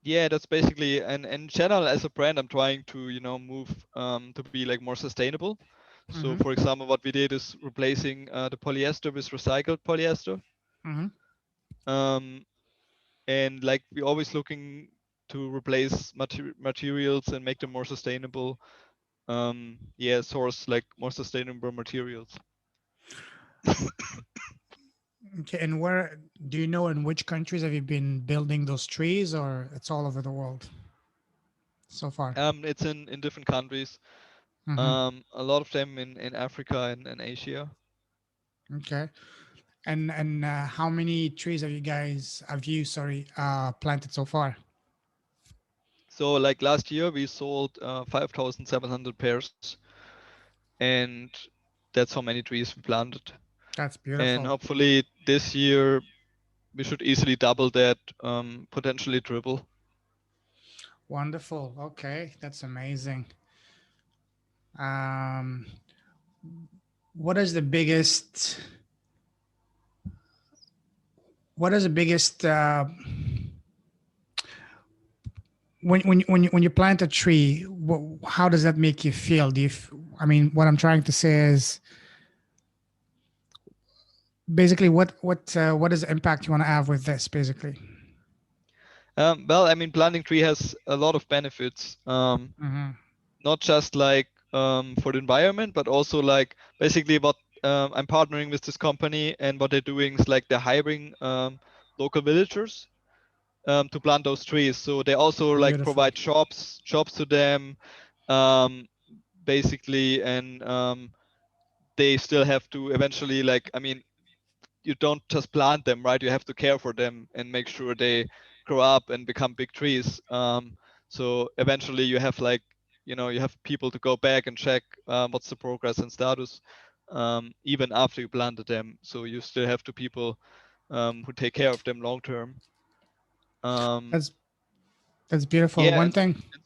yeah, that's basically, and in general as a brand, I'm trying to move to be like more sustainable. So Mm-hmm. for example, what we did is replacing the polyester with recycled polyester. Mm-hmm. Um, and like we're always looking to replace materials and make them more sustainable. Yeah, source like more sustainable materials. Okay, and where do you know in which countries have you been building those trees, or it's all over the world so far? It's in different countries. Mm-hmm. A lot of them in Africa and Asia. Okay, and how many trees have you planted so far? So like last year we sold 5,700 pairs, and that's how many trees we planted. That's And beautiful. hopefully this year we should easily double that, potentially triple. Wonderful. Okay, that's amazing. Um, what is the biggest? What is the biggest? When you plant a tree, how does that make you feel? I mean, what I'm trying to say is basically what is the impact you want to have with this? Basically. Well, I mean, planting tree has a lot of benefits. Mm-hmm. Not just like for the environment, but also like basically what I'm partnering with this company, and what they're doing is like they're hiring local villagers to plant those trees. So they also like Beautiful. provide jobs to them, um, basically, and they still have to eventually like, I mean, you don't just plant them, right? You have to care for them and make sure they grow up and become big trees. So eventually you have like, you have people to go back and check what's the progress and status, even after you planted them. So you still have to people who take care of them long term. Um, That's that's beautiful. yeah, One thing. and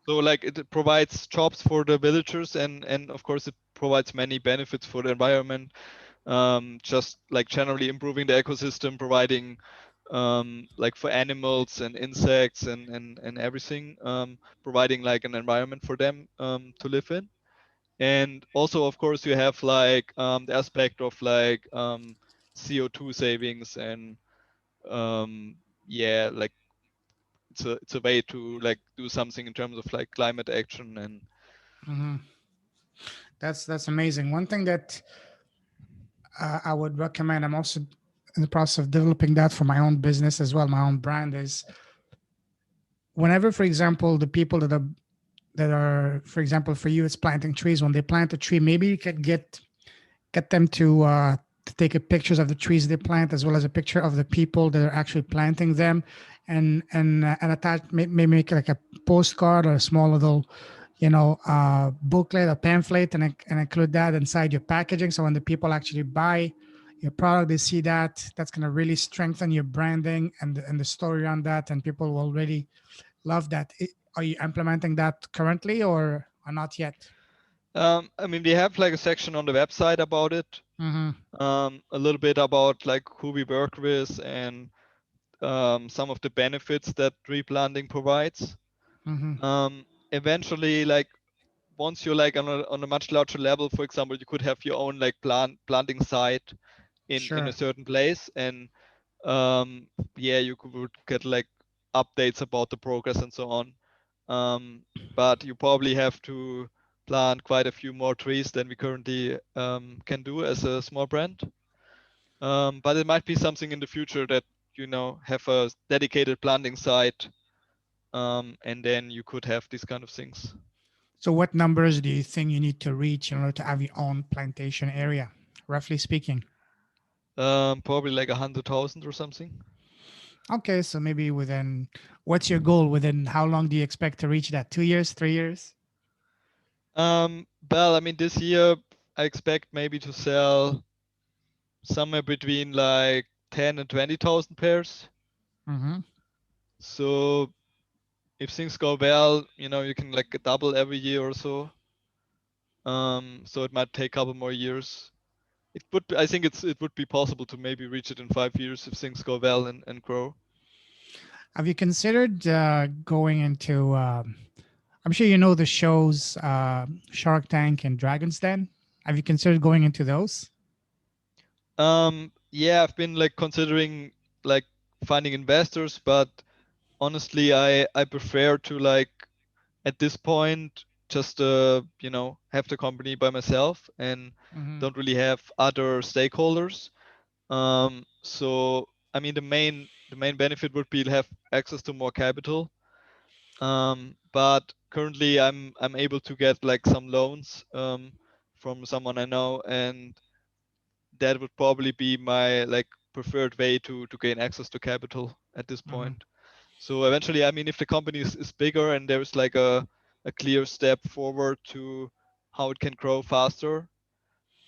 so like it provides jobs for the villagers, and of course it provides many benefits for the environment, just like generally improving the ecosystem, providing like for animals and insects and everything, providing like an environment for them to live in. And also, of course, you have like the aspect of like CO2 savings, and um, yeah, like it's a way to like do something in terms of like climate action. And Mhm. That's amazing. One thing that I would recommend. I'm also in the process of developing that for my own business as well. My own brand is whenever, for example, the people for example, for you, it's planting trees. When they plant a tree, maybe you could get them to take a pictures of the trees they plant as well as a picture of the people that are actually planting them, and attach maybe make like a postcard or a small little booklet or pamphlet, and include that inside your packaging, so when the people actually buy your product, they see that. That's going to really strengthen your branding and the story on that, and people will really love that. Are you implementing that currently or not yet? I mean, we have like a section on the website about it, Mm-hmm. a little bit about like who we work with, and some of the benefits that tree planting provides. Mm-hmm. Eventually, like once you're like on a much larger level, for example, you could have your own like planting site in a Sure. certain place, and um, yeah, you would get like updates about the progress and so on. Um, but you probably have to plant quite a few more trees than we currently can do as a small brand. But it might be something in the future that have a dedicated planting site, and then you could have these kind of things. So, what numbers do you think you need to reach in order to have your own plantation area, roughly speaking? Probably like 100,000 or something. Okay, so maybe what's your goal? Within how long do you expect to reach that? 2 years, 3 years? Well, I mean, this year I expect maybe to sell somewhere between like 10 and 20,000 pairs. Mm-hmm. So if things go well, you can like double every year or so. So it might take a couple more years. I think it would be possible to maybe reach it in 5 years if things go well and grow. Have you considered going into? I'm sure you know the shows Shark Tank and Dragon's Den. Have you considered going into those? Yeah, I've been like considering. like finding investors, but honestly, I prefer to like at this point just have the company by myself and Hmm. don't really have other stakeholders. So I mean the main benefit would be to have access to more capital. But currently I'm able to get like some loans from someone I know, and that would probably be my like preferred way to gain access to capital at this Hmm. point. So eventually, I mean, if the company is bigger and there's like a clear step forward to how it can grow faster,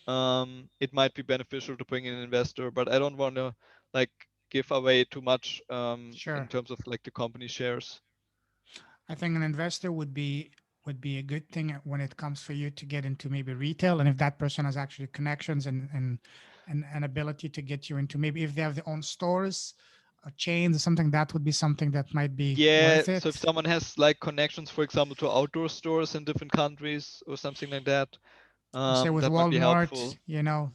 it might be beneficial to bring in an investor. But I don't want to like give away too much in Sure. terms of like the company shares. I think an investor would be a good thing when it comes for you to get into maybe retail, and if that person has actually connections and an ability to get you into, maybe if they have their own stores, chains or something, that would be something that might be Yeah, worth so if it. someone has like connections, for example, to outdoor stores in different countries or something like that, Say with that might be Walmart, helpful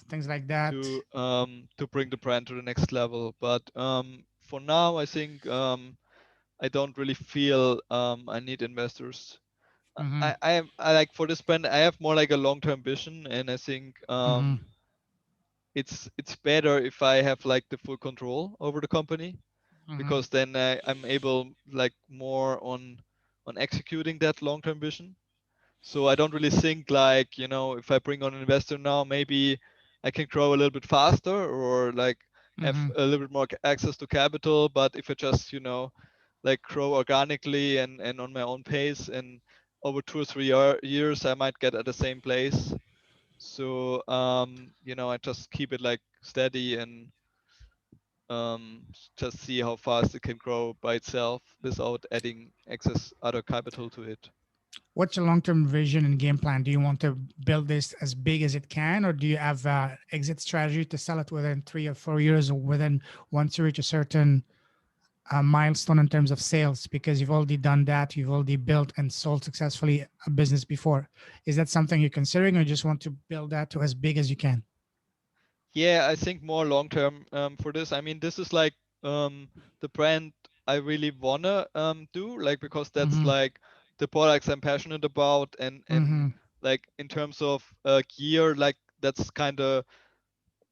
things like that. to bring the brand to the next level. But for now, I think I don't really feel I need investors. Mm-hmm. I like for this brand, I have more like a long-term vision, and I think Mm-hmm. it's better if I have like the full control over the company, Mm-hmm. because then I'm able like more on executing that long-term vision. So I don't really think like, if I bring on an investor now, maybe I can grow a little bit faster or like have Mm-hmm. a little bit more access to capital. But if I just, like grow organically and on my own pace, and over 2 or 3 years, I might get at the same place. So, I just keep it like steady and just see how fast it can grow by itself without adding excess other capital to it. What's your long-term vision and game plan? Do you want to build this as big as it can, or do you have exit strategy to sell it within 3 or 4 years, or within once you reach a certain milestone in terms of sales? Because you've already done that, you've already built and sold successfully a business before. Is that something you're considering, or you just want to build that to as big as you can? Yeah, I think more long term for this. I mean, this is like the brand I really wanna do, like because that's Mm-hmm. like the products I'm passionate about, and Mm-hmm. like in terms of gear, like that's kind of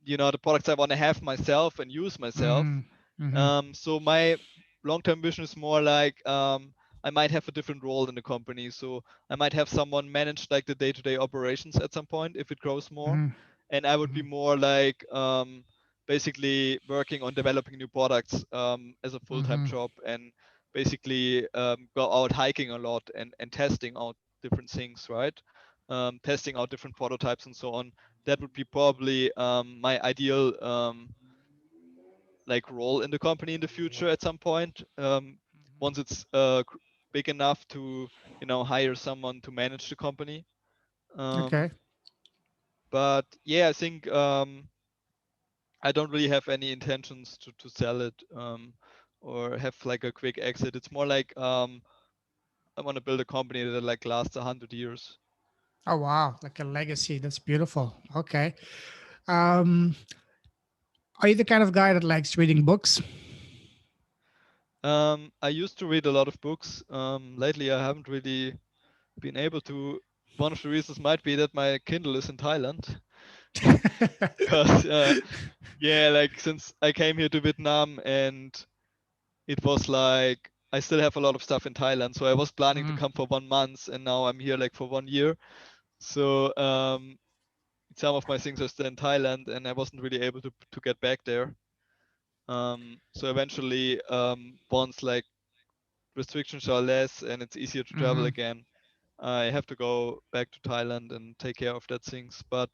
the products I want to have myself and use myself. Mm-hmm. Mm-hmm. So my long-term vision is more like I might have a different role in the company. So I might have someone manage like the day-to-day operations at some point if it grows more, Mm-hmm. and I would Mm-hmm. be more like basically working on developing new products as a full-time Mm-hmm. job, and basically go out hiking a lot and testing out different things, right? Testing out different prototypes and so on. That would be probably my ideal like role in the company in the future at some point, once it's big enough to hire someone to manage the company. Okay. um, but yeah, I think I don't really have any intentions to sell it, or have like a quick exit. It's more like I want to build a company that like lasts 100 years. Oh wow, like a legacy. That's beautiful. Okay. Um, are you the kind of guy that likes reading books? I used to read a lot of books. Lately I haven't really been able to. One of the reasons might be that my Kindle is in Thailand. Because yeah, like since I came here to Vietnam, and it was like I still have a lot of stuff in Thailand, so I was planning to Mhm. come for 1 month, and now I'm here like for 1 year. So some of my things are still in Thailand, and I wasn't really able to get back there. So eventually, once like restrictions are less and it's easier to travel Mhm. again, I have to go back to Thailand and take care of that things. But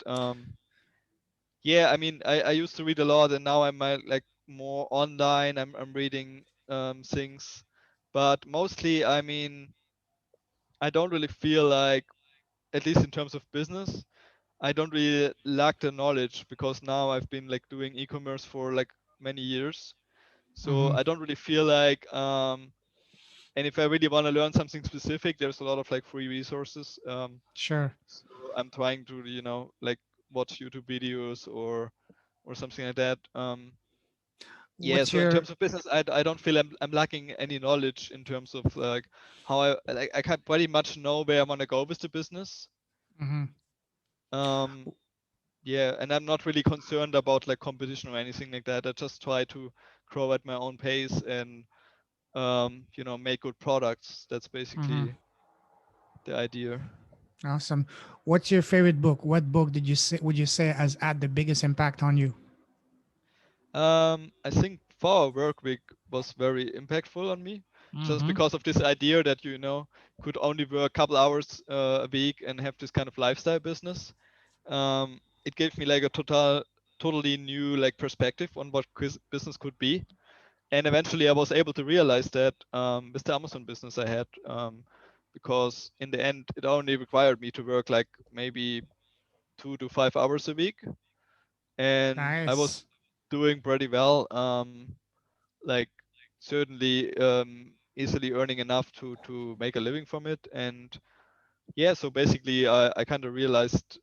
yeah, I mean, I used to read a lot, and now I'm like more online. I'm reading things, but mostly, I mean, I don't really feel like, at least in terms of business, I don't really lack the knowledge, because now I've been like doing e-commerce for like many years. So Mhm. I don't really feel like, and if I really want to learn something specific, there's a lot of like free resources. Sure. So I'm trying to, like watch YouTube videos or something like that. Yeah, What's so in your terms of business, I don't feel I'm lacking any knowledge in terms of like how I can pretty much know where I want to go with the business. Mhm. Um, yeah, and I'm not really concerned about like competition or anything like that. I just try to grow at my own pace and make good products. That's Mhm. basically the idea. Awesome. What's your favorite book? What book did you say would you say has had the biggest impact on you? I think 4 Hour Work Week was very impactful on me, just Mhm. because of this idea that could only work a couple hours a week and have this kind of lifestyle business. It gave me like a totally new like perspective on what business could be, and eventually I was able to realize that with the Amazon business I had, because in the end it only required me to work like maybe 2 to 5 hours a week, and I was Nice. doing pretty well. Like certainly easily earning enough to make a living from it, and yeah, so basically I kind of realized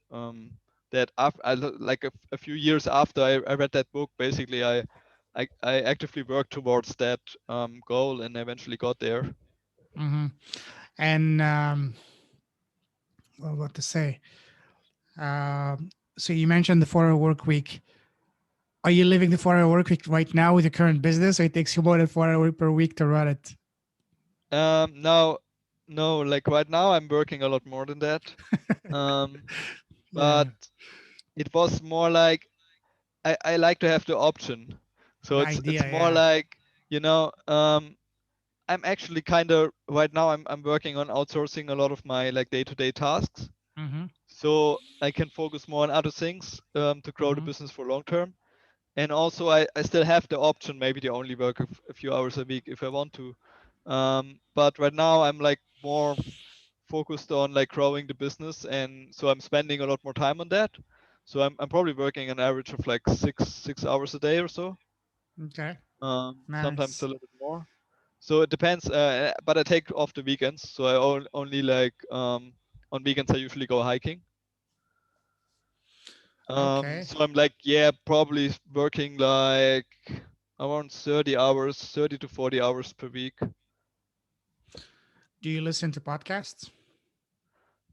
that after like a few years after I read that book, basically I actively worked towards that goal and eventually got there. Mhm. And what to say? So you mentioned the 4 hour work week. Are you living the 4 hour work week right now with your current business, or it takes you more than 4 hours per week to run it? Now, no, like right now I'm working a lot more than that. Um, but Yeah. it was more like I like to have the option. So The it's idea, more yeah. like, I'm actually kind of right now I'm working on outsourcing a lot of my like day-to-day tasks. Mm-hmm. So I can focus more on other things to grow the Mm-hmm. business for long term. And also I still have the option maybe to only work a few hours a week if I want to. But right now I'm like more focused on like growing the business, and so I'm spending a lot more time on that. So I'm probably working an average of like six hours a day or so. Okay. Sometimes a Nice. little bit more. So it depends. But I take off the weekends, so I only like on weekends I usually go hiking. Okay. So I'm like, yeah, probably working like around 30 hours, 30 to 40 hours per week. Do you listen to podcasts?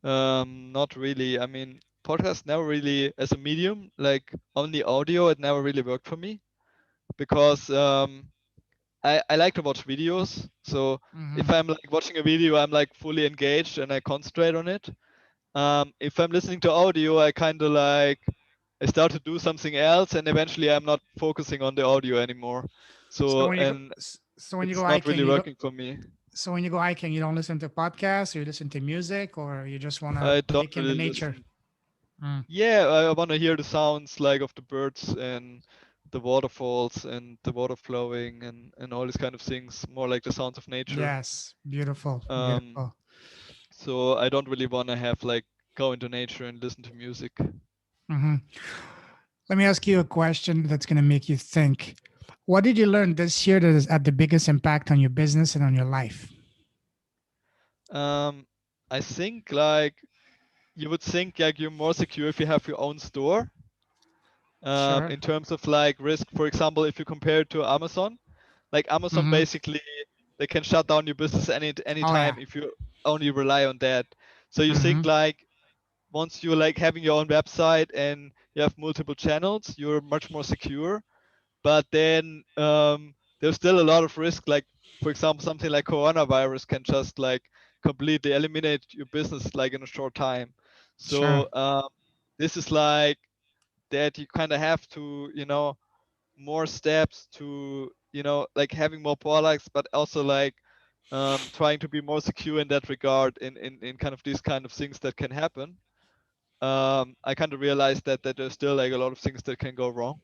Not really. I mean, podcast never really as a medium, like only audio, it never really worked for me because I like to watch videos. So Mm-hmm. if I'm like watching a video, I'm like fully engaged and I concentrate on it. If I'm listening to audio, I kind of like I start to do something else, and eventually I'm not focusing on the audio anymore. So So when you go, and so when you go it's not hiking, really you don't. working for me. So when you go hiking, you don't listen to podcasts, or you listen to music, or you just want to I don't take in the really nature. listen. Mm. Yeah, I want to hear the sounds like of the birds and the waterfalls and the water flowing and all these kind of things, more like the sounds of nature. Yes, beautiful, Um, beautiful. so I don't really want to have like go into nature and listen to music. Hmm. Let me ask you a question that's going to make you think. What did you learn this year that has had the biggest impact on your business and on your life? Um, I think like you would think like you're more secure if you have your own store. Sure. In terms of like risk, for example, if you compare it to Amazon, like Amazon Mm-hmm. basically they can shut down your business any Oh yeah. time if you only rely on that. So you Mm-hmm. think like once you're like having your own website and you have multiple channels, you're much more secure. But then there's still a lot of risk. Like for example, something like coronavirus can just like completely eliminate your business like in a short time. Sure. So this is like that you kind of have to more steps to like having more products, but also like trying to be more secure in that regard in kind of these kind of things that can happen. I kind of realized that there's still like a lot of things that can go wrong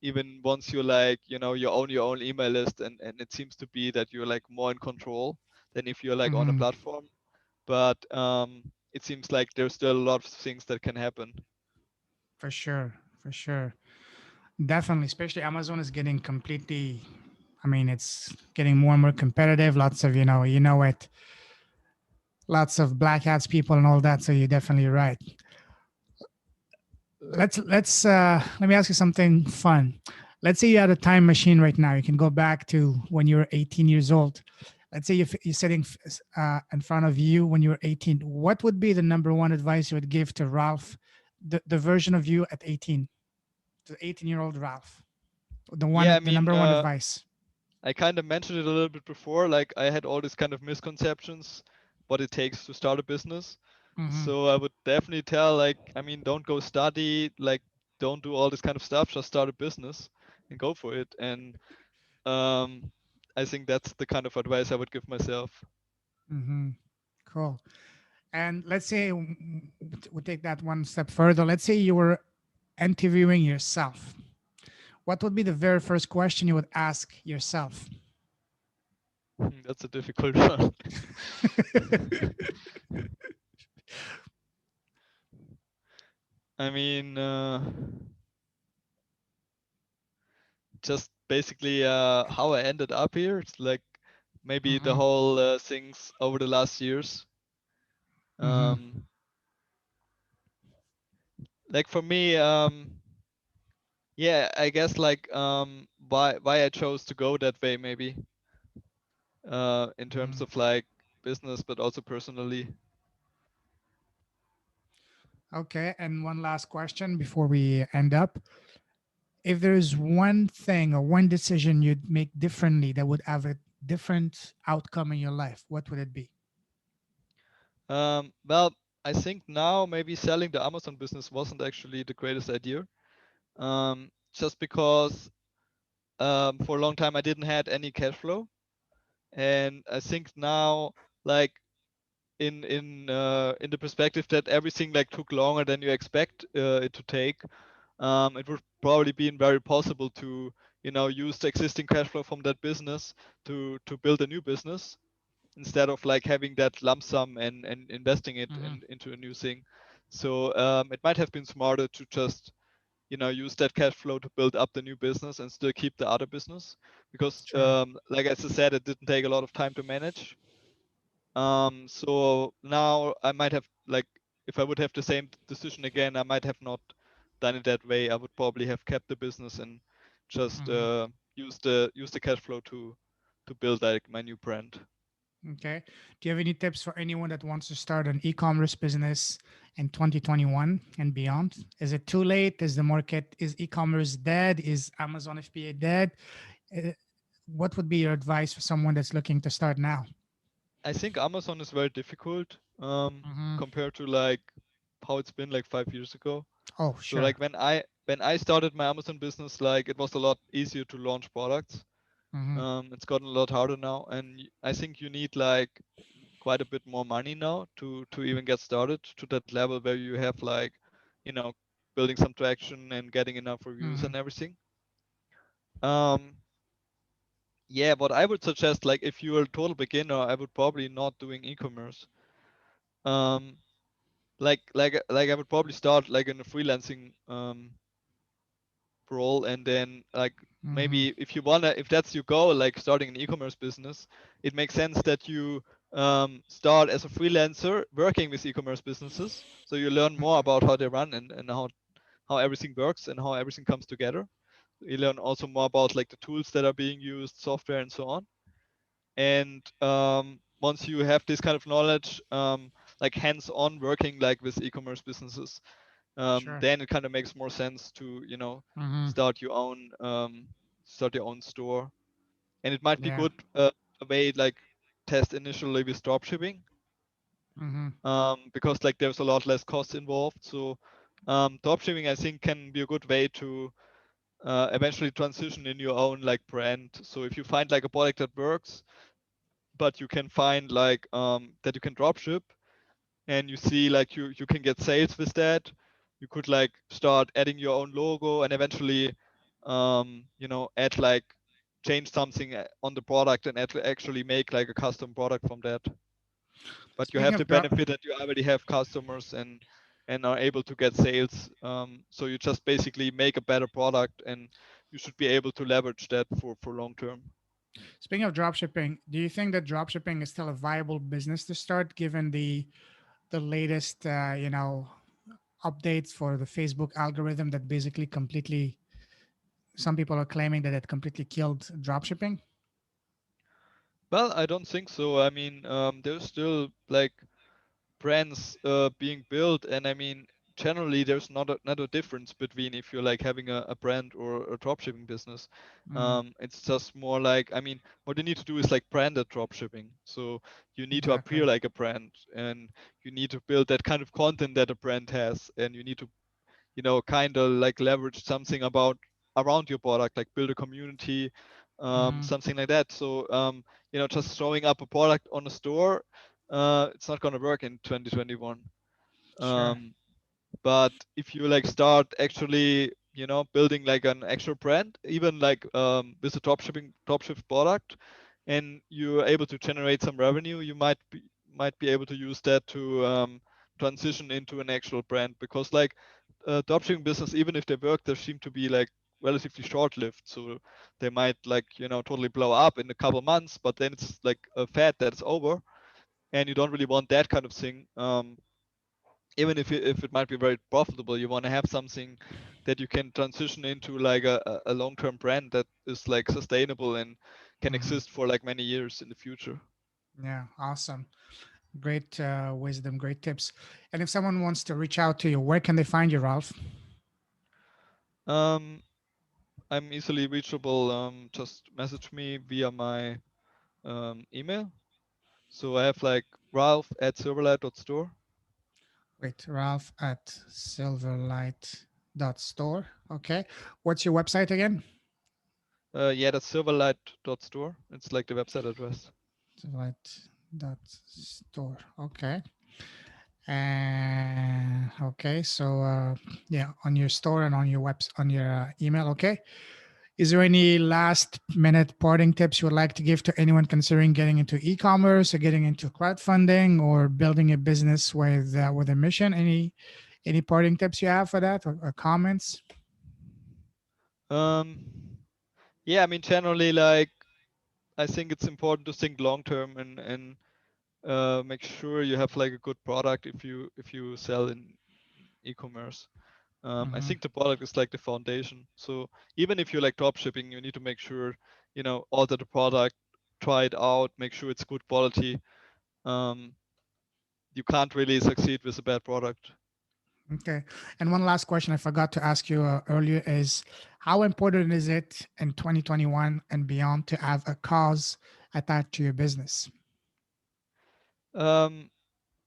even once you like you own your own email list, and it seems to be that you're like more in control than if you're like on a Mm-hmm. platform. But it seems like there's still a lot of things that can happen. For sure. For sure. Definitely. Especially Amazon is getting completely. I mean, it's getting more and more competitive. Lots of you know it. Lots of black hats people and all that. So you're definitely right. Let me ask you something fun. Let's say you had a time machine right now. You can go back to when you were 18 years old. Let's say you're sitting in front of you when you were 18. What would be the number one advice you would give to Ralph, the version of you at 18, the 18-year-old Ralph? Yeah, I The mean, number one advice. I kind of mentioned it a little bit before. Like I had all these kind of misconceptions what it takes to start a business. Mm-hmm. So I would definitely tell, like, I mean, don't go study, like, don't do all this kind of stuff. Just start a business and go for it. And um, I think that's the kind of advice I would give myself. Mm-hmm. Cool. And let's say we take that one step further. Let's say you were interviewing yourself. What would be the very first question you would ask yourself? That's a difficult one. I mean, just basically how I ended up here. It's like maybe the Mm-hmm. whole things over the last years. Mm-hmm. Um, like for me, yeah, I guess like why I chose to go that way maybe in terms Mm-hmm. of like business, but also personally. Okay. And one last question before we end up. If there's one thing or one decision you'd make differently that would have a different outcome in your life, what would it be? Well, I think now maybe selling the Amazon business wasn't actually the greatest idea. Just because for a long time I didn't had any cash flow, and I think now like in the perspective that everything like took longer than you expect it to take, it would probably be very possible to use the existing cash flow from that business to build a new business instead of like having that lump sum and investing it Mm-hmm. into a new thing. So it might have been smarter to just use that cash flow to build up the new business and still keep the other business because Sure. like as I said, it didn't take a lot of time to manage. So now I might have like if I would have the same decision again, I might have not done it that way. I would probably have kept the business and just Mm-hmm. use the cash flow to build like my new brand. Okay. Do you have any tips for anyone that wants to start an e-commerce business in 2021 and beyond? Is it too late? Is e-commerce dead? Is Amazon FBA dead? Uh, What would be your advice for someone that's looking to start now? I think Amazon is very difficult Mm-hmm. compared to like how it's been like 5 years ago. Oh, So sure. like when I started my Amazon business, like it was a lot easier to launch products. Mm-hmm. It's gotten a lot harder now, and I think you need like quite a bit more money now to even get started to that level where you have like you know building some traction and getting enough reviews Mm-hmm. and everything. Um, yeah, what I would suggest, like if you're a total beginner, I would probably not doing e-commerce. Um, like I would probably start like in a freelancing role, and then like Mm-hmm. maybe if you wanna if that's your goal, like starting an e-commerce business, it makes sense that you start as a freelancer working with e-commerce businesses, so you learn more about how they run and how everything works and how everything comes together. You learn also more about like the tools that are being used, software, and so on. And once you have this kind of knowledge, like hands-on working like with e-commerce businesses, Sure. then it kind of makes more sense to Mm-hmm. start your own start your own store. And it might be Yeah. good a way like test initially with dropshipping, Mm-hmm. because like there's a lot less cost involved. So dropshipping I think can be a good way to eventually transition in your own like brand. So if you find like a product that works, but you can find like that you can dropship, and you see like you can get sales with that, you could like start adding your own logo and eventually add like change something on the product and actually make like a custom product from that. But you Speaking have of the drop, benefit that you already have customers and are able to get sales, so you just basically make a better product, and you should be able to leverage that for long term. Speaking of dropshipping, do you think that dropshipping is still a viable business to start, given the latest updates for the Facebook algorithm that basically completely some people are claiming that it completely killed dropshipping. Well, I don't think so. I mean, there's still like brands being built, and I mean, generally there's not a difference between if you're like having a brand or a dropshipping business. Mm, It's just more like, I mean, what you need to do is like branded dropshipping. So you need to appear exactly. like a brand, and you need to build that kind of content that a brand has, and you need to, kind of like leverage something about around your product, like build a community, Hmm. something like that. So just throwing up a product on a store, it's not going to work in 2021. Sure. um, but if you like start actually, building like an actual brand, even like with a dropship product, and you're able to generate some revenue, you might be able to use that to transition into an actual brand. Because like dropshipping business, even if they work, they seem to be like relatively short-lived. So they might like totally blow up in a couple months, but then it's like a fad that's over, and you don't really want that kind of thing. Even if it might be very profitable, you want to have something that you can transition into like a long-term brand that is like sustainable and can Hmm. exist for like many years in the future. Yeah, awesome. Great wisdom, great tips. And if someone wants to reach out to you, where can they find you, Ralph? um I'm easily reachable. Just message me via my email. So I have like ralph@silverlight.store. Wait, Ralph at silverlight.store. Okay. What's your website again? Yeah, that's silverlight.store. It's like the website address. Silverlight.store. Okay. And okay, so yeah, on your store and on your on your email. Okay. Is there any last minute parting tips you would like to give to anyone considering getting into e-commerce or getting into crowdfunding or building a business with a mission? Any parting tips you have for that or comments? Um, yeah, I mean, generally, like, I think it's important to think long term, and make sure you have like a good product if you sell in e-commerce. I Hmm. think the product is like the foundation. So even if you like drop shipping, you need to make sure alter the product, try it out, make sure it's good quality. Um, you can't really succeed with a bad product. Okay. And one last question I forgot to ask you earlier is how important is it in 2021 and beyond to have a cause attached to your business? Um,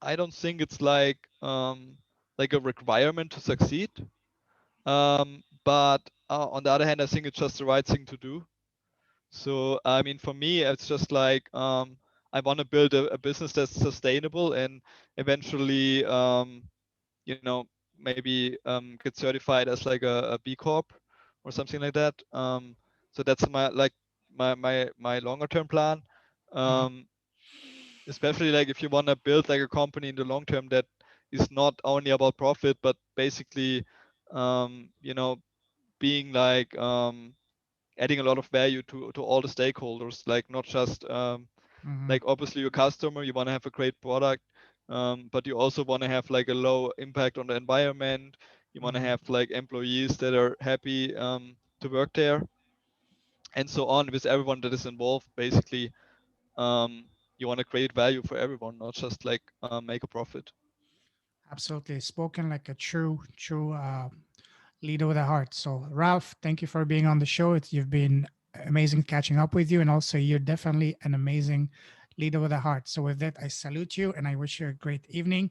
I don't think it's like a requirement to succeed. But on the other hand, I think it's just the right thing to do. So I mean, for me, it's just like I want to build a business that's sustainable and eventually, maybe get certified as like a B Corp or something like that. So that's my longer term plan. Mhm. Um, Especially like if you want to build like a company in the long term that is not only about profit, but basically, um, you know, being like adding a lot of value to all the stakeholders, like not just Mhm. like obviously your customer, you want to have a great product, but you also want to have like a low impact on the environment. You want to Mhm. have like employees that are happy to work there, and so on with everyone that is involved. Basically, you want to create value for everyone, not just like make a profit. Absolutely. Spoken like a true leader with a heart. So, Ralph, thank you for being on the show. You've been amazing catching up with you. And also, you're definitely an amazing leader with a heart. So, with that, I salute you and I wish you a great evening.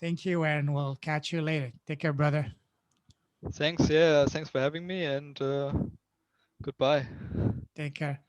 Thank you. And we'll catch you later. Take care, brother. Thanks, yeah, thanks for having me, and goodbye. Take care.